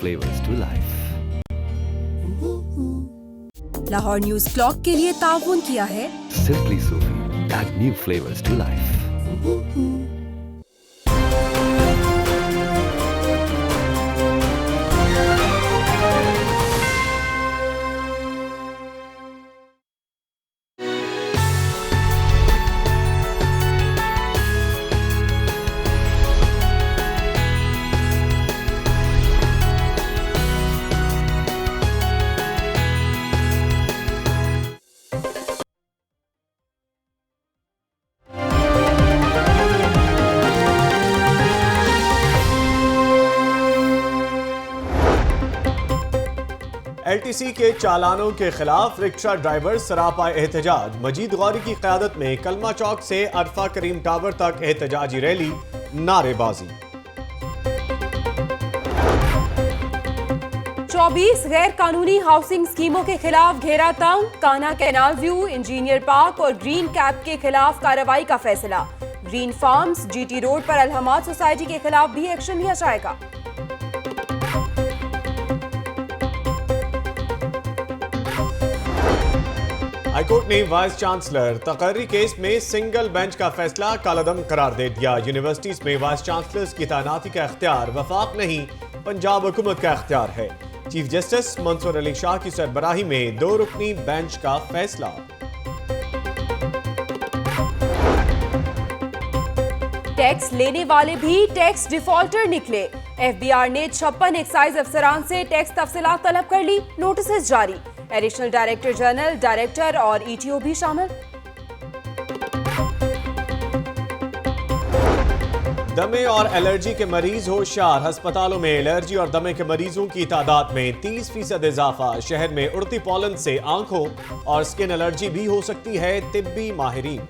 flavors to life. Lahore news clock के लिए ताउन किया है Simply Sufi. Add new flavors to life. LTC के चालानों के खिलाफ रिक्शा ड्राइवर सरापा एहतजाज। मजीद गौरी की क़यादत में कलमा चौक से अरफा करीम टावर तक एहतजाजी रैली, नारेबाजी। 24 गैर कानूनी हाउसिंग स्कीमों के खिलाफ घेरा तंग। Kanha canal view, engineer park और ग्रीन कैप के खिलाफ कार्रवाई का फैसला। ग्रीन फार्म्स, GT रोड पर अलहमाद सोसाइटी के खिलाफ भी एक्शन लिया जाएगा। हाईकोर्ट ने वाइस चांसलर तकर्री केस में सिंगल बेंच का फैसला कालादम करार दे दिया। यूनिवर्सिटीज में वाइस चांसलर्स की तैनाती का इख्तियार वफाक नहीं, पंजाब हुकूमत का इख्तियार है। चीफ जस्टिस मंसूर अली शाह की सरबराही में 2 रुकनी बेंच का फैसला। टैक्स लेने वाले भी टैक्स डिफॉल्टर निकले। FBR ने 56 एक्साइज अफसरान से टैक्स तफसीलात तलब कर ली, नोटिस जारी। एडिशनल डायरेक्टर जनरल, डायरेक्टर और ETO भी शामिल। दमे और एलर्जी के मरीज होशियार। अस्पतालों में एलर्जी और दमे के मरीजों की तादाद में 30% इजाफा। शहर में उड़ती पॉलन से आंखों और स्किन एलर्जी भी हो सकती है, तिब्बी माहिरीन।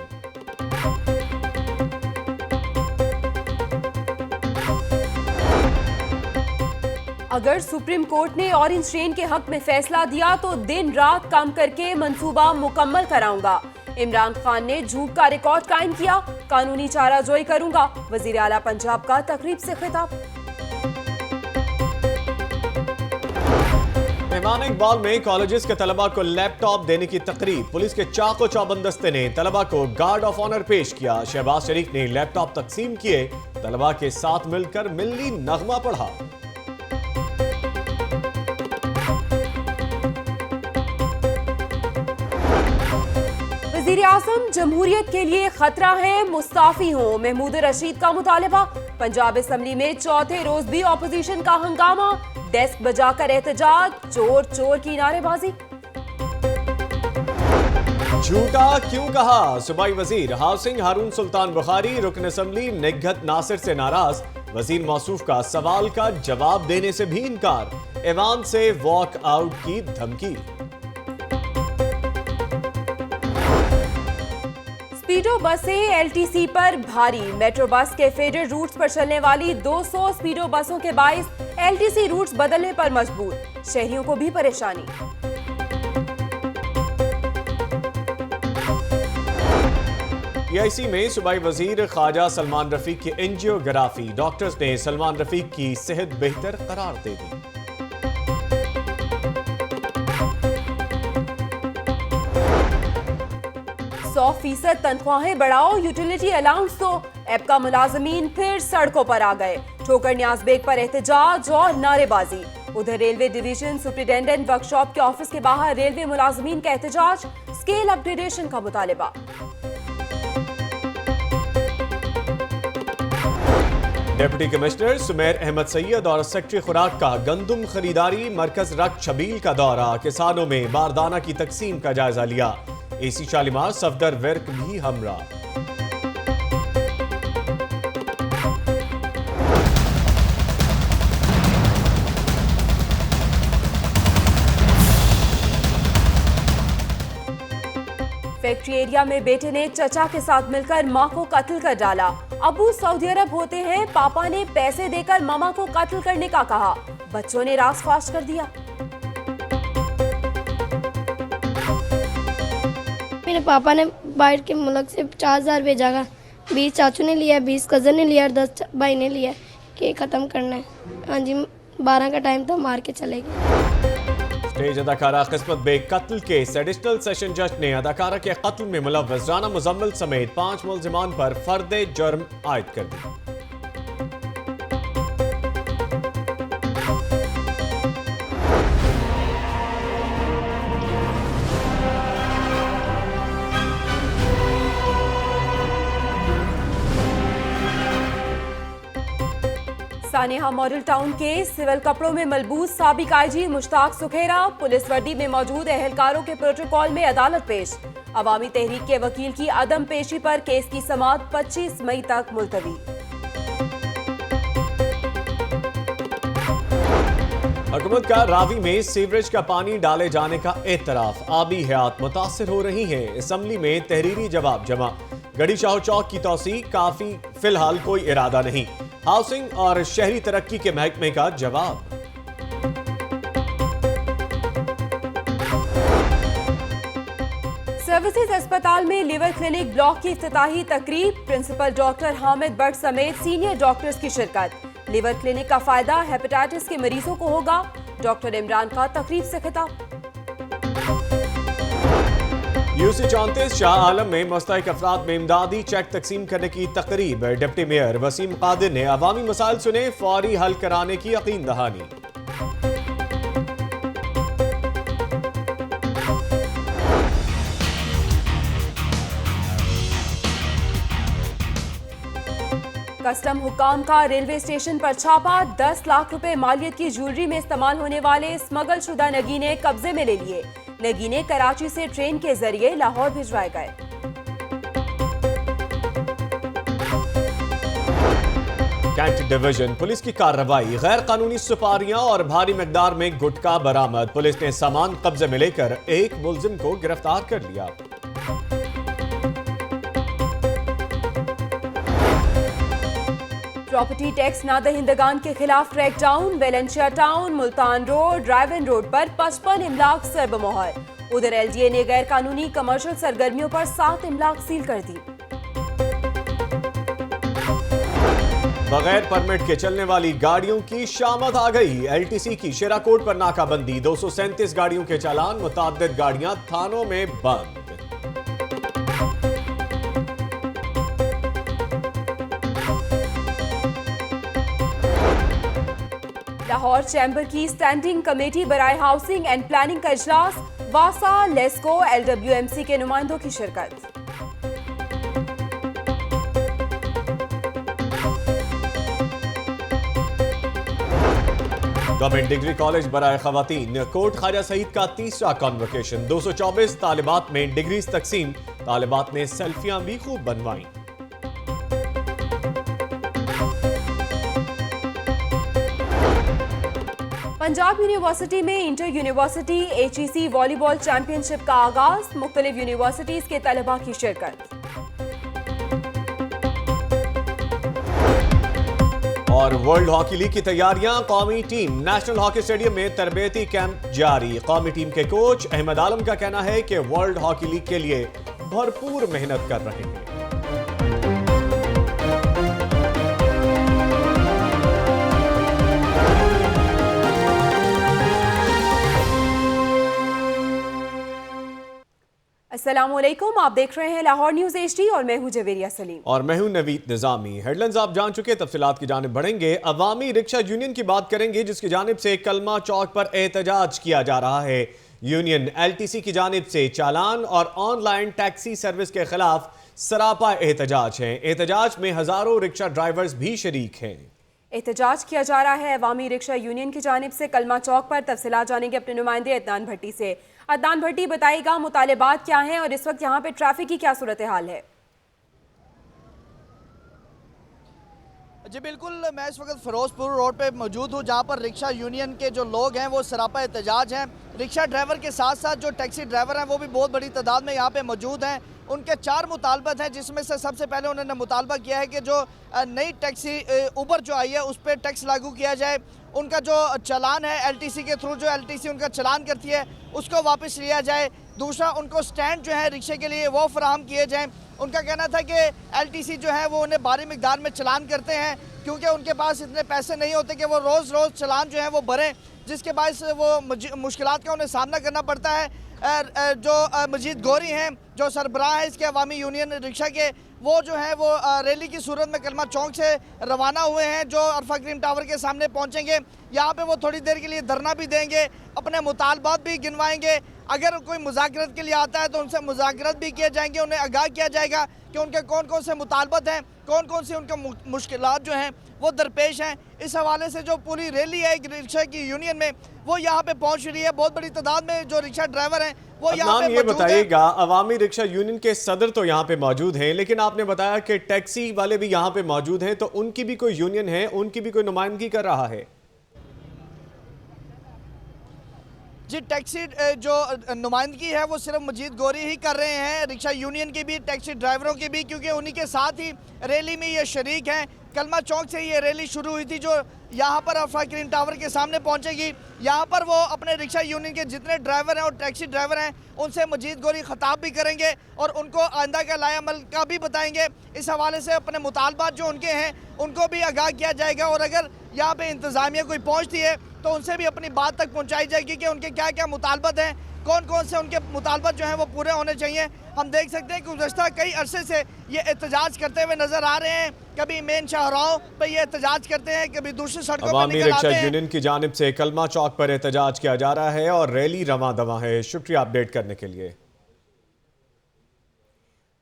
अगर सुप्रीम कोर्ट ने ऑरेंज ट्रेन के हक में फैसला दिया तो दिन रात काम करके मंसूबा मुकम्मल कराऊंगा। इमरान खान ने झूठ का रिकॉर्ड कायम किया, कानूनी चाराजोई करूंगा। वजीर आला पंजाब का तकरीब से खिताब। मेहमान इकबाल में कॉलेजेस के तलबा को लैपटॉप देने की तकरीब। पुलिस के चाको चौबंद दस्ते ने तलबा को गार्ड ऑफ ऑनर पेश किया। शहबाज शरीफ ने लैपटॉप तकसीम किए, तलबा के साथ मिलकर मिल्ली नगमा पढ़ा। वज़ीर आज़म जमहूरियत के लिए खतरा है, मुस्ताफी हो। महमूद रशीद का मुतालबा। पंजाब असेंबली में चौथे रोज भी ऑपोजिशन का हंगामा। डेस्क बजाकर एहतजाज, चोर चोर की नारेबाजी। झूठा क्यों कहा? सूबाई वजीर हाउसिंग हारून सुल्तान बुखारी रुकन असेंबली निघत नासिर से नाराज। वजीर मौसूफ का सवाल का जवाब देने से भी इनकार। ऐवान से वॉक आउट की धमकी। स्पीडो बसें LTC पर भारी। मेट्रो बस के फेडर रूट्स पर चलने वाली 200 स्पीडो बसों के बाइस LTC रूट्स बदलने पर मजबूर। शहरियों को भी परेशानी। PIC में सूबाई वजीर ख्वाजा सलमान रफीक की एंजियोग्राफी। डॉक्टर्स ने सलमान रफीक की सेहत बेहतर करार दे दी। 100% तनख्वाहें बढ़ाओ, यूटिलिटी अलाउंस दो। एपका मुलाजमीन फिर सड़कों पर आ गए। ठोकर न्याज बेग पर एहतजाज और नारेबाजी। उधर रेलवे डिवीजन सुप्रिंटेंडेंट वर्कशॉप के ऑफिस के बाहर रेलवे मुलाजमीन का एहतजाज, स्केल अपग्रेडेशन का मुतालिबा। डिप्टी कमिश्नर सुमेर अहमद सैयद और सेक्रेटरी खुराक का गंदुम खरीदारी मरकज रख छबील का दौरा। किसानों में बारदाना की तकसीम का जायजा लिया। AC शालीमार सफदर वर्क भी हमरा। फैक्ट्री एरिया में बेटे ने चचा के साथ मिलकर मां को कत्ल कर डाला। अबू सऊदी अरब होते हैं, पापा ने पैसे देकर मामा को कत्ल करने का कहा। बच्चों ने रास फाश कर दिया। मेरे पापा ने बाहर के मुल्क से 50,000 भेजा था। 20 चाचू ने लिया, 20 कज़न ने लिया और 10 भाई ने लिया कि ख़त्म करना है। हाँ जी, 12 का टाइम था, मार के चले गए। स्टेज अदाकारा किस्मत बेग कत्ल केस एडिशनल सेशन जज ने अदाकारा के कत्ल में मुलव्वस राना मुजम्मिल समेत 5 मुल्जिमान पर फर्द जुर्म आयद कर दी। सानेहा मॉडल टाउन के सिविल कपड़ों में मलबूस साबिक आईजी मुश्ताक सुखेरा पुलिस वर्दी में मौजूद एहलकारों के प्रोटोकॉल में अदालत पेश। अवामी तहरीक के वकील की अदम पेशी पर केस की समाअत 25 मई तक मुलतवी। हुकूमत का रावी में सीवरेज का पानी डाले जाने का एतराफ, आबी हयात मुतासिर हो रही है। असम्बली में तहरीरी जवाब जमा। गढ़ी शाह चौक की तोसी काफी, फिलहाल कोई इरादा नहीं। हाउसिंग और शहरी तरक्की के महकमे का जवाब। सर्विसेज अस्पताल में लिवर क्लिनिक ब्लॉक की इफ्तिताही तकरीब, प्रिंसिपल डॉक्टर हामिद भट्ट समेत सीनियर डॉक्टर्स की शिरकत। लिवर क्लिनिक का फायदा हेपेटाइटिस के मरीजों को होगा, डॉक्टर इमरान का तकरीब से खिताब। यूसी 34 शाह आलम में मुस्तहिक अफराद में इमदादी चेक तकसीम करने की तकरीब। डिप्टी मेयर वसीम कादिर ने अवामी मसाइल सुने, फौरी हल कराने की यकीन दहानी। कस्टम हुकाम का रेलवे स्टेशन पर छापा, 10 लाख रुपए मालियत की ज्वेलरी में इस्तेमाल होने वाले स्मगल शुदा नगीने कब्जे में ले लिए। नगीने कराची से ट्रेन के जरिए लाहौर भिजवाए गए। कैंट डिवीजन पुलिस की कार्रवाई, गैर कानूनी सुपारियां और भारी मिकदार में गुटखा बरामद। पुलिस ने सामान कब्जे में लेकर एक मुलजिम को गिरफ्तार कर लिया। प्रॉपर्टी टैक्स नादहिंदगान के खिलाफ crackdown, Valencia town, Multan road, driven road पर 55 इमलाक सर्बमोहर। उधर एलडीए ने गैर कानूनी कमर्शियल सरगर्मियों पर 7 इमलाक सील कर दी। बगैर परमिट के चलने वाली गाड़ियों की शामत आ गई। एलटीसी की शेराकोट पर नाकाबंदी, 237 गाड़ियों के चालान, मुताद्दिद गाड़ियां थानों में बंद। लाहौर चैम्बर की स्टैंडिंग कमेटी बराए हाउसिंग एंड प्लानिंग का इजलास, वासा, लेस्को, एलडब्ल्यूएमसी के नुमाइंदों की शिरकत। गवर्नमेंट डिग्री कॉलेज बराए खवातीन, कोट ख्वाजा सईद का तीसरा कॉन्वोकेशन, 224 तालिबात में डिग्रीज तकसीम। तालिबात ने सेल्फियां भी खूब बनवाई। पंजाब यूनिवर्सिटी में inter university HEC volleyball championship का आगाज, मुख्तलिफ यूनिवर्सिटीज के तलबा की शिरकत। और वर्ल्ड हॉकी लीग की तैयारियां, कौमी टीम नेशनल हॉकी स्टेडियम में तरबेती कैंप जारी। कौमी टीम के कोच अहमद आलम का कहना है कि वर्ल्ड हॉकी लीग के लिए भरपूर मेहनत कर रहे हैं। अस्सलामुअलैकुम, आप देख रहे हैं लाहौर न्यूज HD और मैं हूं जवेरिया सलीम और मैं हूं नवीद निजामी। हेडलाइंस आप जान चुके, तफसीलात की जानिब बढ़ेंगे। अवामी रिक्शा यूनियन की बात करेंगे, जिसकी जानिब से कलमा चौक पर एहतजाज किया जा रहा है। यूनियन LTC की जानिब से चालान और ऑनलाइन टैक्सी सर्विस के खिलाफ सरापा एहतजाज है। एहतजाज में हजारों रिक्शा ड्राइवर्स भी शरीक हैं। एहतजाज किया जा रहा है अवामी रिक्शा यूनियन की जानिब से कलमा चौक पर। तफसीलात जानेंगे अपने नुमाइंदे अदनान भट्टी से। अदनान भट्टी, बताइएगा मुतालिबात क्या हैं और इस वक्त यहाँ पे ट्रैफिक की क्या सूरत हाल है? जी बिल्कुल, मैं इस वक्त फिरोजपुर रोड पे मौजूद हूँ, जहाँ पर रिक्शा यूनियन के जो लोग हैं वो सरापा एहतजाज हैं। रिक्शा ड्राइवर के साथ साथ जो टैक्सी ड्राइवर हैं वो भी बहुत बड़ी तादाद में यहाँ पे मौजूद हैं। उनके 4 मुतालबत हैं, जिसमें से सबसे पहले उन्होंने मुतालबा किया है कि जो नई टैक्सी उबर जो आई है उस पर टैक्स लागू किया जाए। उनका जो चालान है LTC के थ्रू, जो LTC उनका चालान करती है उसको वापस लिया जाए। दूसरा उनको स्टैंड जो है रिक्शे के लिए वो फराहम किए जाएँ। उनका कहना था कि LTC जो है वो उन्हें भारी मिकदार में चलान करते हैं क्योंकि उनके पास इतने पैसे नहीं होते कि वो रोज़ रोज़ चलान जो है वो भरें, जिसके बायस वो मुश्किलात का उन्हें सामना करना पड़ता है। जो मजीद गौरी हैं जो सरबराह है इसके अवामी यूनियन रिक्शा के, वो जो है वो रैली की सूरत में कलमा चौक से रवाना हुए हैं जो अरफा क्रीम टावर के सामने पहुंचेंगे। यहाँ पे वो थोड़ी देर के लिए धरना भी देंगे, अपने मुतालबात भी गिनवाएंगे। अगर कोई मुज़ाकरत के लिए आता है तो उनसे मुज़ाकरत भी किए जाएंगे, उन्हें आगाह किया जाएगा कि उनके कौन कौन से मुतालबत हैं, कौन कौन सी उनके मुश्किलात जो हैं वो दरपेश हैं। इस हवाले से जो पूरी रैली है रिक्शा की यूनियन में वो यहाँ पे पहुँच रही है। बहुत बड़ी तादाद में जो रिक्शा ड्राइवर हैं वो यहाँ पे ये बताइएगा, अवामी रिक्शा यूनियन के सदर तो यहाँ पे मौजूद हैं, लेकिन आपने बताया कि टैक्सी वाले भी यहाँ पे मौजूद हैं, तो उनकी भी कोई यूनियन है, उनकी भी कोई नुमाइंदगी कर रहा है? जी, टैक्सी जो नुमाइंदगी है वो सिर्फ मजीद गौरी ही कर रहे हैं, रिक्शा यूनियन की भी, टैक्सी ड्राइवरों की भी, क्योंकि उन्हीं के साथ ही रैली में ये शरीक हैं। कलमा चौक से ये रैली शुरू हुई थी जो यहाँ पर अरफा क्रीम टावर के सामने पहुँचेगी। यहाँ पर वो अपने रिक्शा यूनियन के जितने ड्राइवर हैं और टैक्सी ड्राइवर हैं उनसे मजीद गौरी खिताब भी करेंगे और उनको आइंदा का लाएअमल का भी बताएंगे। इस हवाले से अपने मुतालबात जो उनके हैं उनको भी आगाह किया जाएगा और अगर यहाँ पे इंतज़ामिया कोई पहुँचती है तो उनसे भी अपनी बात तक पहुँचाई जाएगी कि उनके क्या क्या मुतालबत हैं, कौन कौन से उनके मुतालबत जो हैं वो पूरे होने चाहिए। हम देख सकते हैं कि गुज़श्ता कई अरसे से ये एहतजाज करते हुए नजर आ रहे हैं, कभी मेन शाहराहों पर ये एहतजाज करते हैं, कभी दूसरी सड़कों पर निकल आते हैं। यूनियन की जानिब से कलमा चौक पर एहतजाज किया जा रहा है और रैली रवां दवां है। शुक्रिया अपडेट करने के लिए।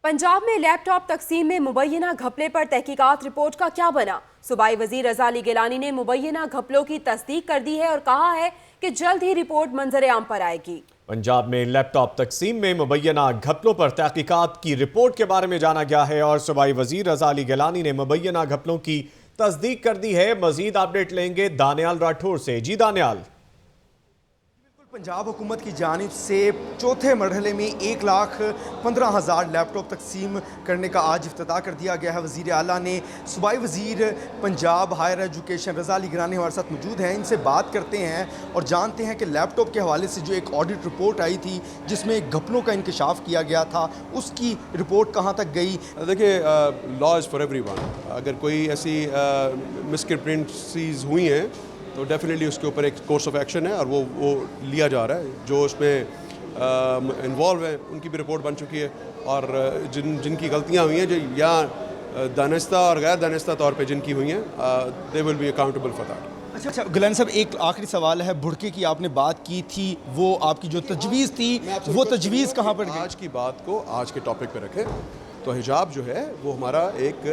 पंजाब में लैपटॉप तकसीम में मुबैना घपले पर तहकीकात रिपोर्ट का क्या बना? सूबाई वजीर रज़ा अली गिलानी ने मुबैना घपलों की तस्दीक कर दी है और कहा है कि जल्द ही रिपोर्ट मंजर आम पर आएगी। पंजाब में लैपटॉप तकसीम में मुबैना घपलों पर तहकीकात की रिपोर्ट के बारे में जाना गया है और सूबाई वजीर रज़ा अली गिलानी ने मुबैना घपलों की तस्दीक कर दी है। मजीद अपडेट लेंगे दानियाल राठौर से। जी दानियाल। पंजाब हुकूमत की जानिब से चौथे मरहले में 1,15,000 लैपटॉप तकसीम करने का आज इफ्तिताह कर दिया गया है। वज़ीर आला ने सूबाई वज़ीर पंजाब हायर एजुकेशन रज़ा अली गिलानी हमारे साथ मौजूद हैं, इनसे बात करते हैं और जानते हैं कि लैपटॉप के हवाले से जो एक ऑडिट रिपोर्ट आई थी जिसमें घपलों का इंकशाफ किया गया था, उसकी रिपोर्ट कहाँ तक गई? देखिए, लॉ इज़ फॉर एवरीवन। अगर कोई ऐसी मिसक्रिप्टेंसीज हुई हैं तो डेफिनेटली उसके ऊपर एक कोर्स ऑफ एक्शन है और वो लिया जा रहा है। जो उसमें इन्वॉल्व हैं उनकी भी रिपोर्ट बन चुकी है और जिनकी गलतियां हुई हैं, जो या दानिस्ता और गैर दानिस्ता तौर पे जिनकी हुई हैं, they will be accountable for that. अच्छा गिलानी साहब, एक आखिरी सवाल है। बुड़के की आपने बात की थी, वो आपकी जो तजवीज़ थी वो तजवीज़ कहाँ पर गई? आज की बात को आज के टॉपिक पे रखें तो हिजाब जो है वो हमारा एक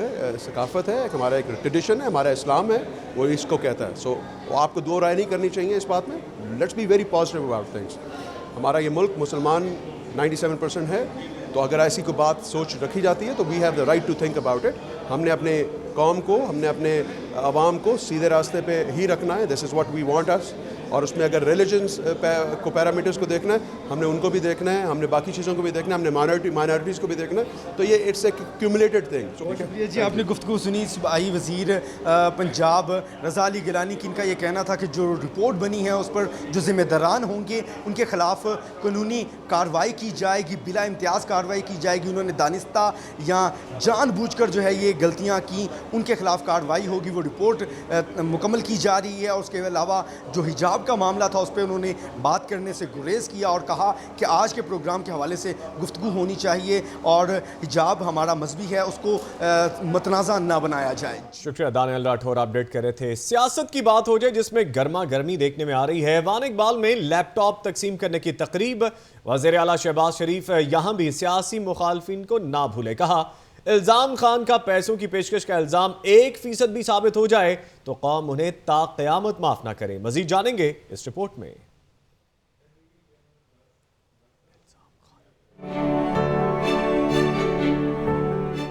सकाफ़त है, हमारा एक ट्रेडिशन है, हमारा इस्लाम है, वो इसको कहता है। सो आपको दो राय नहीं करनी चाहिए इस बात में। Let's be very positive about things. हमारा ये मुल्क मुसलमान 97% है, तो अगर ऐसी कोई बात सोच रखी जाती है तो we have the right to think about it. हमने अपने कौम को, हमने अपने आवाम को सीधे रास्ते पे ही रखना है। This is what we want us. और उसमें अगर रिलीजन्स को पैरामीटर्स को देखना है, हमने उनको भी देखना है, हमने बाकी चीज़ों को भी देखना है, हमने माइनॉरिटीज़ को भी देखना है। तो ये इट्स ए क्यूमुलेटेड थिंग। शुक्रिया जी, आपने गुफ्तगू सुनी सूबाई वज़ीर पंजाब रज़ा अली गिलानी की। इनका ये कहना था कि जो रिपोर्ट बनी है उस पर जो ज़िम्मेदारान होंगे उनके खिलाफ कानूनी कार्रवाई की जाएगी, बिला इम्तियाज़ कार्रवाई की जाएगी। उन्होंने दानिस्ता या जानबूझकर जो है ये गलतियाँ की, उनके खिलाफ कार्रवाई होगी। वो रिपोर्ट मुकम्मल की जा रही है और उसके अलावा जो हिजाब का मामला था उस पर उन्होंने बात करने से गुरेज किया और कहा कि आज के प्रोग्राम के हवाले से गुफ्तगू होनी चाहिए और हिजाब हमारा मजहबी है, उसको मतनाज़ा ना बनाया जाए। शुक्रिया दानियाल राठौर अपडेट कर रहे थे। सियासत की बात हो जाए जिसमें गर्मा गर्मी देखने में आ रही है। वान इकबाल में लैपटॉप तकसीम करने की तकरीब, वज़ीर आला शहबाज शरीफ यहाँ भी सियासी मुखालफिन को ना भूले। कहा इल्जाम खान का पैसों की पेशकश का इल्जाम 1% भी साबित हो जाए तो कौम उन्हें ता क़यामत माफ ना करे। मजीद जानेंगे इस रिपोर्ट में।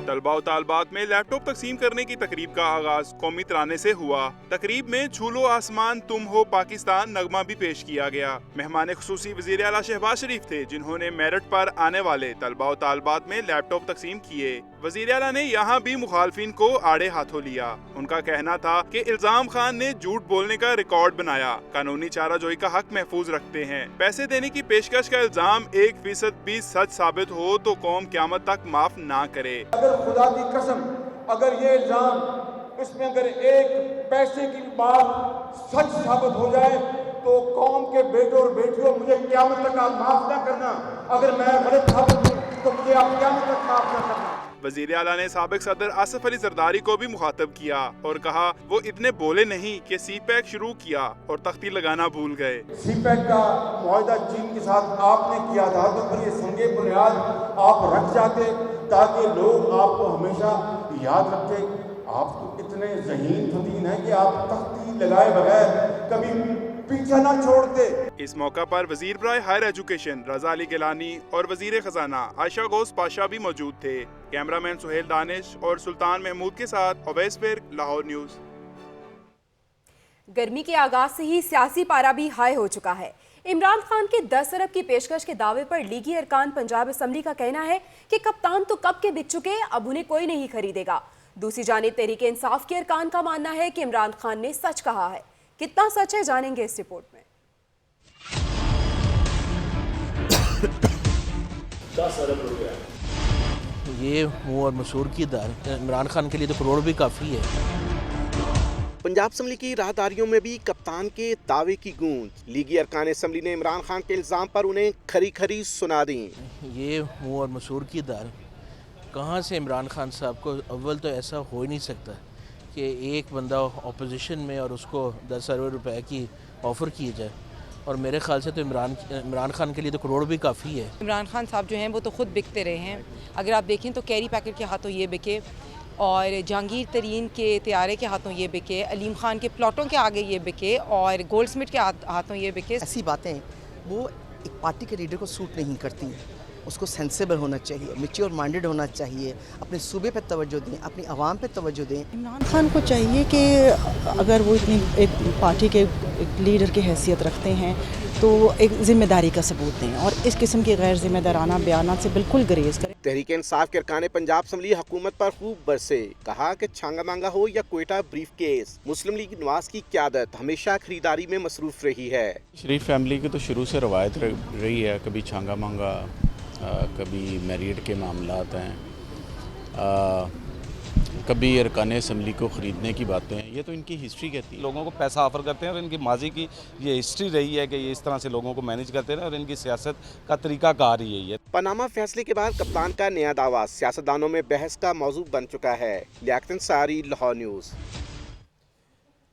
तलबा और तालबात में लैपटॉप तकसीम करने की तकरीब का आगाज कौमी तराने से हुआ। तकरीब में छूलो आसमान तुम हो पाकिस्तान नगमा भी पेश किया गया। मेहमान खुसूसी वज़ीर आला शहबाज शरीफ थे जिन्होंने मेरिट पर आने वाले तलबा और तालबात में लैपटॉप तकसीम किए। वजीर आला ने यहाँ भी मुखालफिन को आड़े हाथों लिया। उनका कहना था कि इल्जाम खान ने झूठ बोलने का रिकॉर्ड बनाया, कानूनी चाराजोई का हक महफूज रखते हैं। पैसे देने की पेशकश का इल्जाम 1% भी सच साबित हो तो कौम क़यामत तक माफ ना करे। अगर खुदा की कसम अगर ये इल्जाम इसमें अगर एक पैसे की बात सच साबित हो जाए तो कौम के बेटों और बेटियों मुझे क़यामत तक आप माफ ना करना। अगर मैं गलत साबित हूँ तो मुझे आप क़यामत तक माफ ना करना। वजीर आला ने साबिक सदर आसिफ अली जरदारी को भी मुखातब किया और कहा वो इतने बोले नहीं कि CPEC शुरू किया और तख्ती लगाना भूल गए। CPEC का मुआहदा चीन के साथ आपने किया था तो फिर ये संगे बुनियाद आप रख जाते ताकि लोग आपको हमेशा याद रखें। आप तो इतने ज़हीन फतीन हैं कि आप तख्ती लगाए बगैर कभी पीछा ना छोड़ते। इस मौका पर वजीर बराए हायर एजुकेशन रजा अली गिलानी और वजीर खजाना आयशा गौस पाशा भी मौजूद थे। कैमरामैन सुहेल दानिश और सुल्तान महमूद के साथ अवैस पेर, लाहौर न्यूज़। गर्मी के आगाज से ही सियासी पारा भी हाई हो चुका है। इमरान खान के 10 अरब की पेशकश के दावे पर लीगी अरकान पंजाब असम्बली का कहना है कि कप्तान तो कब के बिक चुके, अब उन्हें कोई नहीं खरीदेगा। दूसरी जानिब तहरीक इंसाफ के अरकान का मानना है कि इमरान खान ने सच कहा है। कितना सच है जानेंगे इस रिपोर्ट में। 10 अरब रुपया ये मुँह और मशहूर की दार इमरान खान के लिए तो करोड़ भी काफ़ी है। पंजाब असम्बली की राहदारियों में भी कप्तान के दावे की गूंज। लीगी अरकान असम्बली ने इमरान खान के इल्ज़ाम पर उन्हें खरी खरी सुना दी। ये मुँह और मशहूर की दार कहाँ से इमरान खान साहब को, अव्वल तो ऐसा हो ही नहीं सकता कि एक बंदा अपोजिशन में और उसको 10 अरब रुपए की ऑफ़र की जाए, और मेरे ख्याल से तो इमरान खान के लिए तो करोड़ भी काफ़ी है। इमरान खान साहब जो हैं वो तो ख़ुद बिकते रहे हैं। अगर आप देखें तो कैरी पैकेट के हाथों ये बिके, और जहांगीर तरीन के त्यारे के हाथों ये बिके, अलीम खान के प्लॉटों के आगे ये बिके, और गोल्ड स्मिथ के हाथों ये बिके। ऐसी बातें वो एक पार्टी के लीडर को सूट नहीं करती। उसको सेंसेबल होना चाहिए, मैच्योर माइंडेड होना चाहिए, अपने सूबे पे तवज्जो दें, अपनी आवाम पे तवज्जो दें। इमरान खान को चाहिए कि अगर वो इतनी एक पार्टी के लीडर की हैसियत रखते हैं तो एक ज़िम्मेदारी का सबूत दें और इस किस्म के गैर ज़िम्मेदाराना बयानात से बिल्कुल गुरेज करें। तहरीक इंसाफ के अरकान पंजाब असम्बली हुकूमत पर खूब बरसे। कहा कि छांगा मांगा हो या कोयटा ब्रीफ केस, मुस्लिम लीग नवाज की क़यादत हमेशा खरीदारी में मसरूफ़ रही है। शरीफ फैमिली की तो शुरू से रवायत रही है, कभी छांगा मांगा, कभी मैरिड के मामलात हैं, कभी अरकान असम्बली को ख़रीदने की बातें हैं। ये तो इनकी हिस्ट्री कहती है। लोगों को पैसा ऑफ़र करते हैं और इनकी माजी की ये हिस्ट्री रही है कि ये इस तरह से लोगों को मैनेज करते हैं और इनकी सियासत का तरीका कार ही यही है। पनामा फैसले के बाद कप्तान का नया दावा सियासतदानों में बहस का मौजू बन चुका है। लियाकत अंसारी, लाहौर न्यूज़।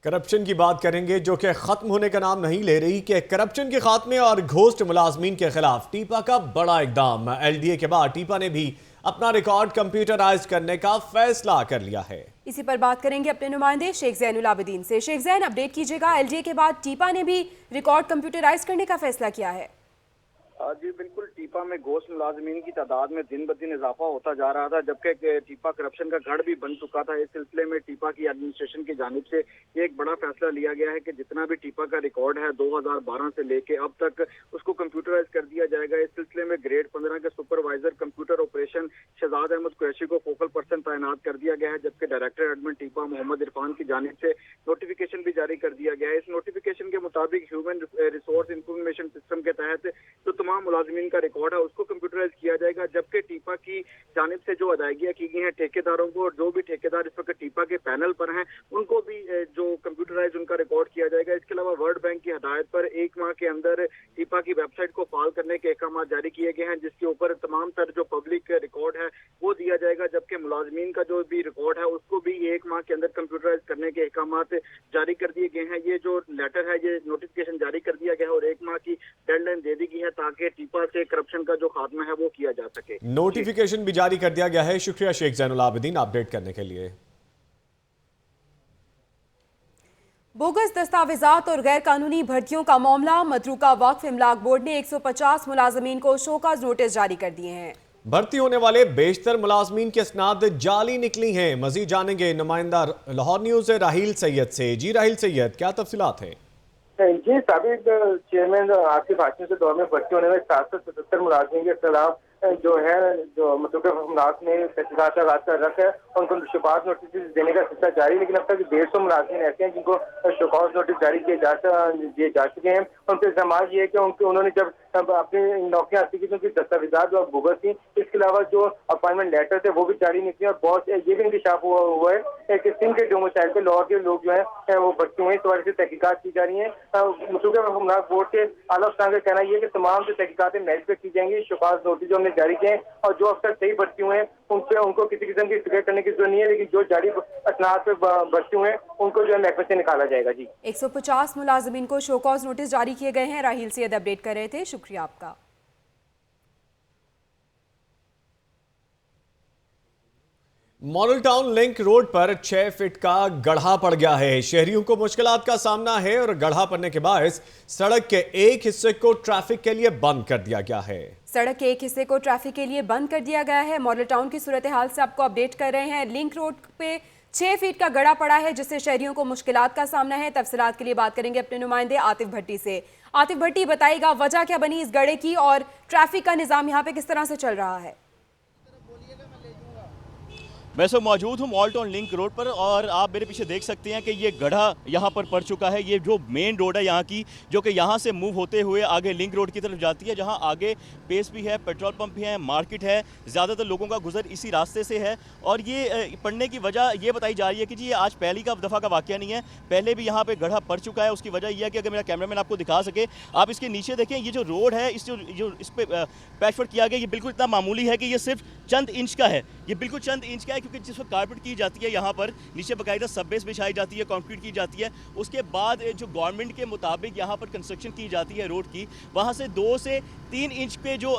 करप्शन की बात करेंगे जो कि खत्म होने का नाम नहीं ले रही कि करप्शन के खात्मे और घोस्ट मुलाजमीन के खिलाफ टीपा का बड़ा इकदाम। LDA के बाद टीपा ने भी अपना रिकॉर्ड कंप्यूटराइज करने का फैसला कर लिया है। इसी पर बात करेंगे अपने नुमाइंदे शेख ज़ैनुल आबिदीन से। शेख ज़ैन, अपडेट कीजिएगा। LDA के बाद टीपा ने भी रिकॉर्ड कंप्यूटराइज करने का फैसला किया है। जी बिल्कुल, टीपा में गोश्त मुलाजमीन की तादाद में दिन ब दिन इजाफा होता जा रहा था, जबकि टीपा करप्शन का गढ़ भी बन चुका था। इस सिलसिले में टीपा की एडमिनिस्ट्रेशन की जानिब से एक बड़ा फैसला लिया गया है कि जितना भी टीपा का रिकॉर्ड है 2012 से लेके अब तक उसको कंप्यूटराइज कर दिया जाएगा। इस सिलसिले में ग्रेड 15 के supervisor computer operation Shahzad Ahmed Qureshi को फोकल पर्सन तैनात कर दिया गया है, जबकि director admin TEPA Mohammad Irfan की जानिब से नोटिफिकेशन भी जारी कर दिया गया है। इस नोटिफिकेशन के मुताबिक ह्यूमन रिसोर्स इंफॉर्मेशन सिस्टम के तहत जो तमाम मुलाजमीन का रिकॉर्ड है उसको कंप्यूटराइज किया जाएगा, जबकि टीपा की जानिब से जो अदायगियां की गई हैं ठेकेदारों को, और जो भी ठेकेदार इस वक्त टीपा के पैनल पर हैं उनको भी जो कंप्यूटराइज उनका रिकॉर्ड किया जाएगा। इसके अलावा वर्ल्ड बैंक की हदायत पर 1 माह के अंदर टीपा की वेबसाइट को फाल करने के अहकाम जारी किए गए हैं, जिसके ऊपर तमाम तर जो पब्लिक रिकॉर्ड है वो दिया जाएगा, जबकि मुलाजमीन का जो भी रिकॉर्ड है उसको भी 1 माह के अंदर कंप्यूटराइज करने के अहकाम जारी कर दिए गए हैं। ये जो लेटर है, ये नोटिफिकेशन जारी कर दिया गया है और 1 माह की डेडलाइन दे दी गई है ताकि टीपा से करप्शन का जो खात्मा है वो किया जा सके। नोटिफिकेशन भी जारी कर दिया गया है। शुक्रिया शेख ज़ैनुल आबिदीन अपडेट करने के लिए। बोगस दस्तावेजात और गैर कानूनी भर्तियों का मामला, मतरूका वक्फ इमलाक बोर्ड ने 150 मुलाजमीन को शोकाज नोटिस जारी कर दिए हैं। भर्ती होने वाले बेशतर मुलाजमीन के इसनाद जाली निकली हैं। मजीद जानेंगे नुमाइंदा लाहौर न्यूज़ राहील सैयद से। जी राहील सैयद, क्या तफसीलात हैं? जी, साबिक चेयरमैन आसिफ हाशिम के दौर में भर्ती होने वाले 777 मुलाजमीन के खिलाफ जो है जो मुतलका हुकूमत ने तहकीकात का आगाज कर रखा है और उनको शोकॉज नोटिस देने का सिलसिला जारी है, लेकिन अब तक 150 मुलाजिम ऐसे हैं जिनको शोकॉज नोटिस जारी दिए जा चुके हैं। उनके इल्जाम ये है कि उन्होंने जब अपनी नौकरियां हासिल की तो उनकी दस्तावेजात और बोगस थी, इसके अलावा जो अपॉइंटमेंट लेटर थे वो भी जारी नहीं थे और बहुत ये भी इंकशाफ हुआ है कि सिंध के डोमिसाइल पे लाहौर के लोग जो है वो बच्चे हुए, इस वजह से तहकीकात की जा रही है। मुतलका हुकूमत बोर्ड के आला अफसरान का कहना यह है कि तमाम जो तहकीकातें मेरिट पे की जाएंगी, शोकॉज नोटिस जो हमने जारी किए हैं और जो अफसर सही भर्ती हुए हैं उनसे उनको किसी किस्म की शिकायत करने की जरूरत नहीं है, लेकिन जो जारी असनाद पे भर्ती हुए हैं उनको जो है महकमे से निकाला जाएगा। जी 150 मुलाजिमीन को शोकॉज नोटिस जारी किए गए हैं। राहील सैयद अपडेट कर रहे थे, शुक्रिया आपका। मॉडल टाउन लिंक रोड पर 6 फीट का गड्ढा पड़ गया है। शहरियों को मुश्किलात का सामना है और गड्ढा पड़ने के बायस सड़क के एक हिस्से को ट्रैफिक के लिए बंद कर दिया गया है। सड़क के एक हिस्से को ट्रैफिक के लिए बंद कर दिया गया है। मॉडल टाउन की सूरत हाल से आपको अपडेट कर रहे हैं। लिंक रोड पे 6 फीट का गड्ढा पड़ा है जिससे शहरियों को मुश्किलात का सामना है। तफसीलात के लिए बात करेंगे अपने नुमाइंदे आतिफ भट्टी से। आतिफ भट्टी, बताइएगा वजह क्या बनी इस गड्ढे की और ट्रैफिक का निजाम यहाँ पे किस तरह से चल रहा है? मैं सब मौजूद हूँ मॉडल टाउन लिंक रोड पर और आप मेरे पीछे देख सकते हैं कि ये गड्ढा यहाँ पर पड़ चुका है। ये जो मेन रोड है यहाँ की, जो कि यहाँ से मूव होते हुए आगे लिंक रोड की तरफ जाती है, जहाँ आगे पेस भी है, पेट्रोल पंप भी है, मार्केट है, ज़्यादातर लोगों का गुजर इसी रास्ते से है। और ये पड़ने की वजह ये बताई जा रही है कि जी ये आज पहली का दफ़ा का वाक़या नहीं है, पहले भी यहाँ पर गड्ढा पड़ चुका है। उसकी वजह यह है कि अगर मेरा कैमरामैन आपको दिखा सके, आप इसके नीचे देखें, ये जो रोड है इस पर पैचवर्क किया गया, ये बिल्कुल इतना मामूली है कि ये सिर्फ चंद इंच का है। ये बिल्कुल चंद इंच का है क्योंकि जिस वक्त कारपेट की जाती है यहाँ पर नीचे बाकायदा सब बेस बिछाई जाती है, कंक्रीट की जाती है। उसके बाद जो गवर्नमेंट के मुताबिक यहाँ पर कंस्ट्रक्शन की जाती है रोड की, वहाँ से 2 से 3 इंच पे जो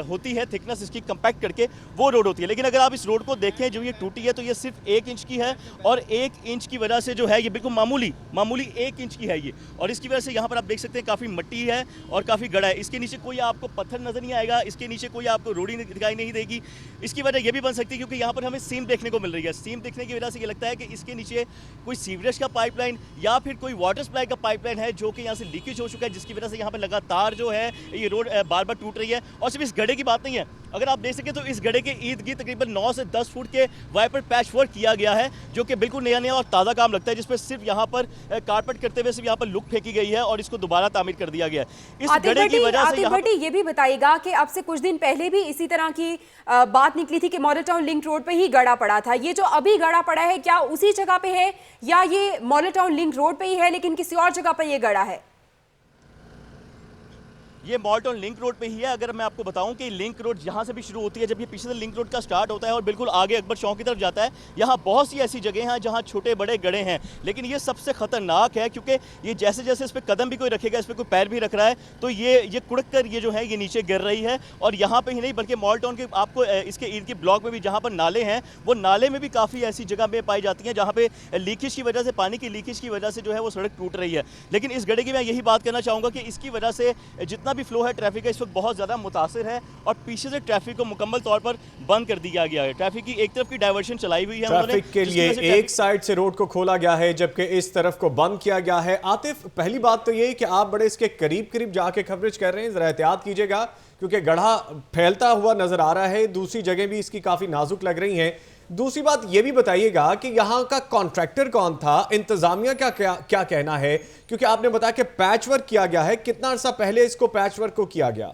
होती है थिकनेस इसकी कंपैक्ट करके वो रोड होती है। लेकिन अगर आप इस रोड को देखें जो ये टूटी है तो ये सिर्फ 1 इंच की है और 1 इंच की वजह से जो है ये बिल्कुल मामूली 1 इंच की है ये। और इसकी वजह से यहाँ पर आप देख सकते हैं काफ़ी मिट्टी है और काफ़ी गड़ा है। इसके नीचे कोई आपको पत्थर नज़र नहीं आएगा, इसके नीचे कोई आपको रोड दिखाई नहीं देगी। इसकी वजह यह भी बन सकती है क्योंकि यहाँ पर हमें सीम देखने को मिल रही है। सीम देखने की वजह से ये लगता है कि इसके नीचे कोई सीवरेज का पाइपलाइन या फिर कोई वाटर सप्लाई का पाइपलाइन है जो कि यहाँ से लीकेज हो चुका है, जिसकी वजह से यहाँ पर लगातार जो है ये रोड बार बार टूट रही है। और सिर्फ इस गड्ढे की बात नहीं है, अगर आप देख सकें तो इस गड्ढे के ईद गिर्द तकरीबन 9 से 10 फुट के वाइपर पैच वर्क किया गया है, जो कि बिल्कुल नया और ताज़ा काम लगता है, जिसपे सिर्फ यहाँ पर कारपेट करते हुए सिर्फ यहाँ पर लुक फेंकी गई है और इसको दोबारा तामीर कर दिया गया है। इस गड्ढे की वजह से ये भी बताइएगा कि अब से कुछ दिन पहले भी इसी तरह की बात निकली थी कि मॉडल टाउन लिंक रोड पे ही गड्ढा पड़ा था। ये जो अभी गड्ढा पड़ा है क्या उसी जगह पे है या ये मॉडल टाउन लिंक रोड पे ही है लेकिन किसी और जगह पर ये गड्ढा है? ये मॉडल टाउन लिंक रोड पे ही है। अगर मैं आपको बताऊं कि लिंक रोड यहाँ से भी शुरू होती है, जब ये पीछे से लिंक रोड का स्टार्ट होता है और बिल्कुल आगे अकबर चौक की तरफ जाता है, यहाँ बहुत सी ऐसी जगह हैं जहाँ छोटे बड़े गड्ढे हैं, लेकिन ये सबसे खतरनाक है क्योंकि ये जैसे जैसे इस पर कदम भी कोई रखेगा, इस पर कोई पैर भी रख रहा है तो ये कुड़क कर ये जो है ये नीचे गिर रही है। और यहाँ पे ही नहीं बल्कि मॉडल टाउन के आपको इसके इर्द गिर्द ब्लॉक में भी जहाँ पर नाले हैं, वो नाले में भी काफ़ी ऐसी जगह में पाई जाती हैं जहाँ पे लीकेज की वजह से, पानी की लीकेज की वजह से जो है वो सड़क टूट रही है। लेकिन इस गड्ढे की मैं यही बात करना चाहूँगा कि इसकी वजह से जितना भी फ्लो है ट्रैफिक इस वक्त बहुत ज़्यादा मुतासिर है और पीछे से ट्रैफिक को मुकम्मल तौर पर बंद कर दिया गया है। ट्रैफिक की एक तरफ की डायवर्शन चलाई हुई है ट्रैफिक के लिए, एक साइड से रोड को खोला गया है जबकि इस तरफ को बंद किया गया है। आतिफ, पहली बात तो ये कि आप बड़े इसके करीब जाके कवरेज कर रहे हैं, जरा एहतियात कीजिएगा क्योंकि गड्ढा फैलता हुआ नजर आ रहा है, दूसरी जगह भी इसकी काफी नाजुक लग रही हैं। दूसरी बात ये भी बताइएगा कि यहाँ का कॉन्ट्रैक्टर कौन था, इंतजामिया का क्या कहना है, क्योंकि आपने बताया कि पैच वर्क किया गया है, कितना अर्सा पहले इसको पैच वर्क को किया गया?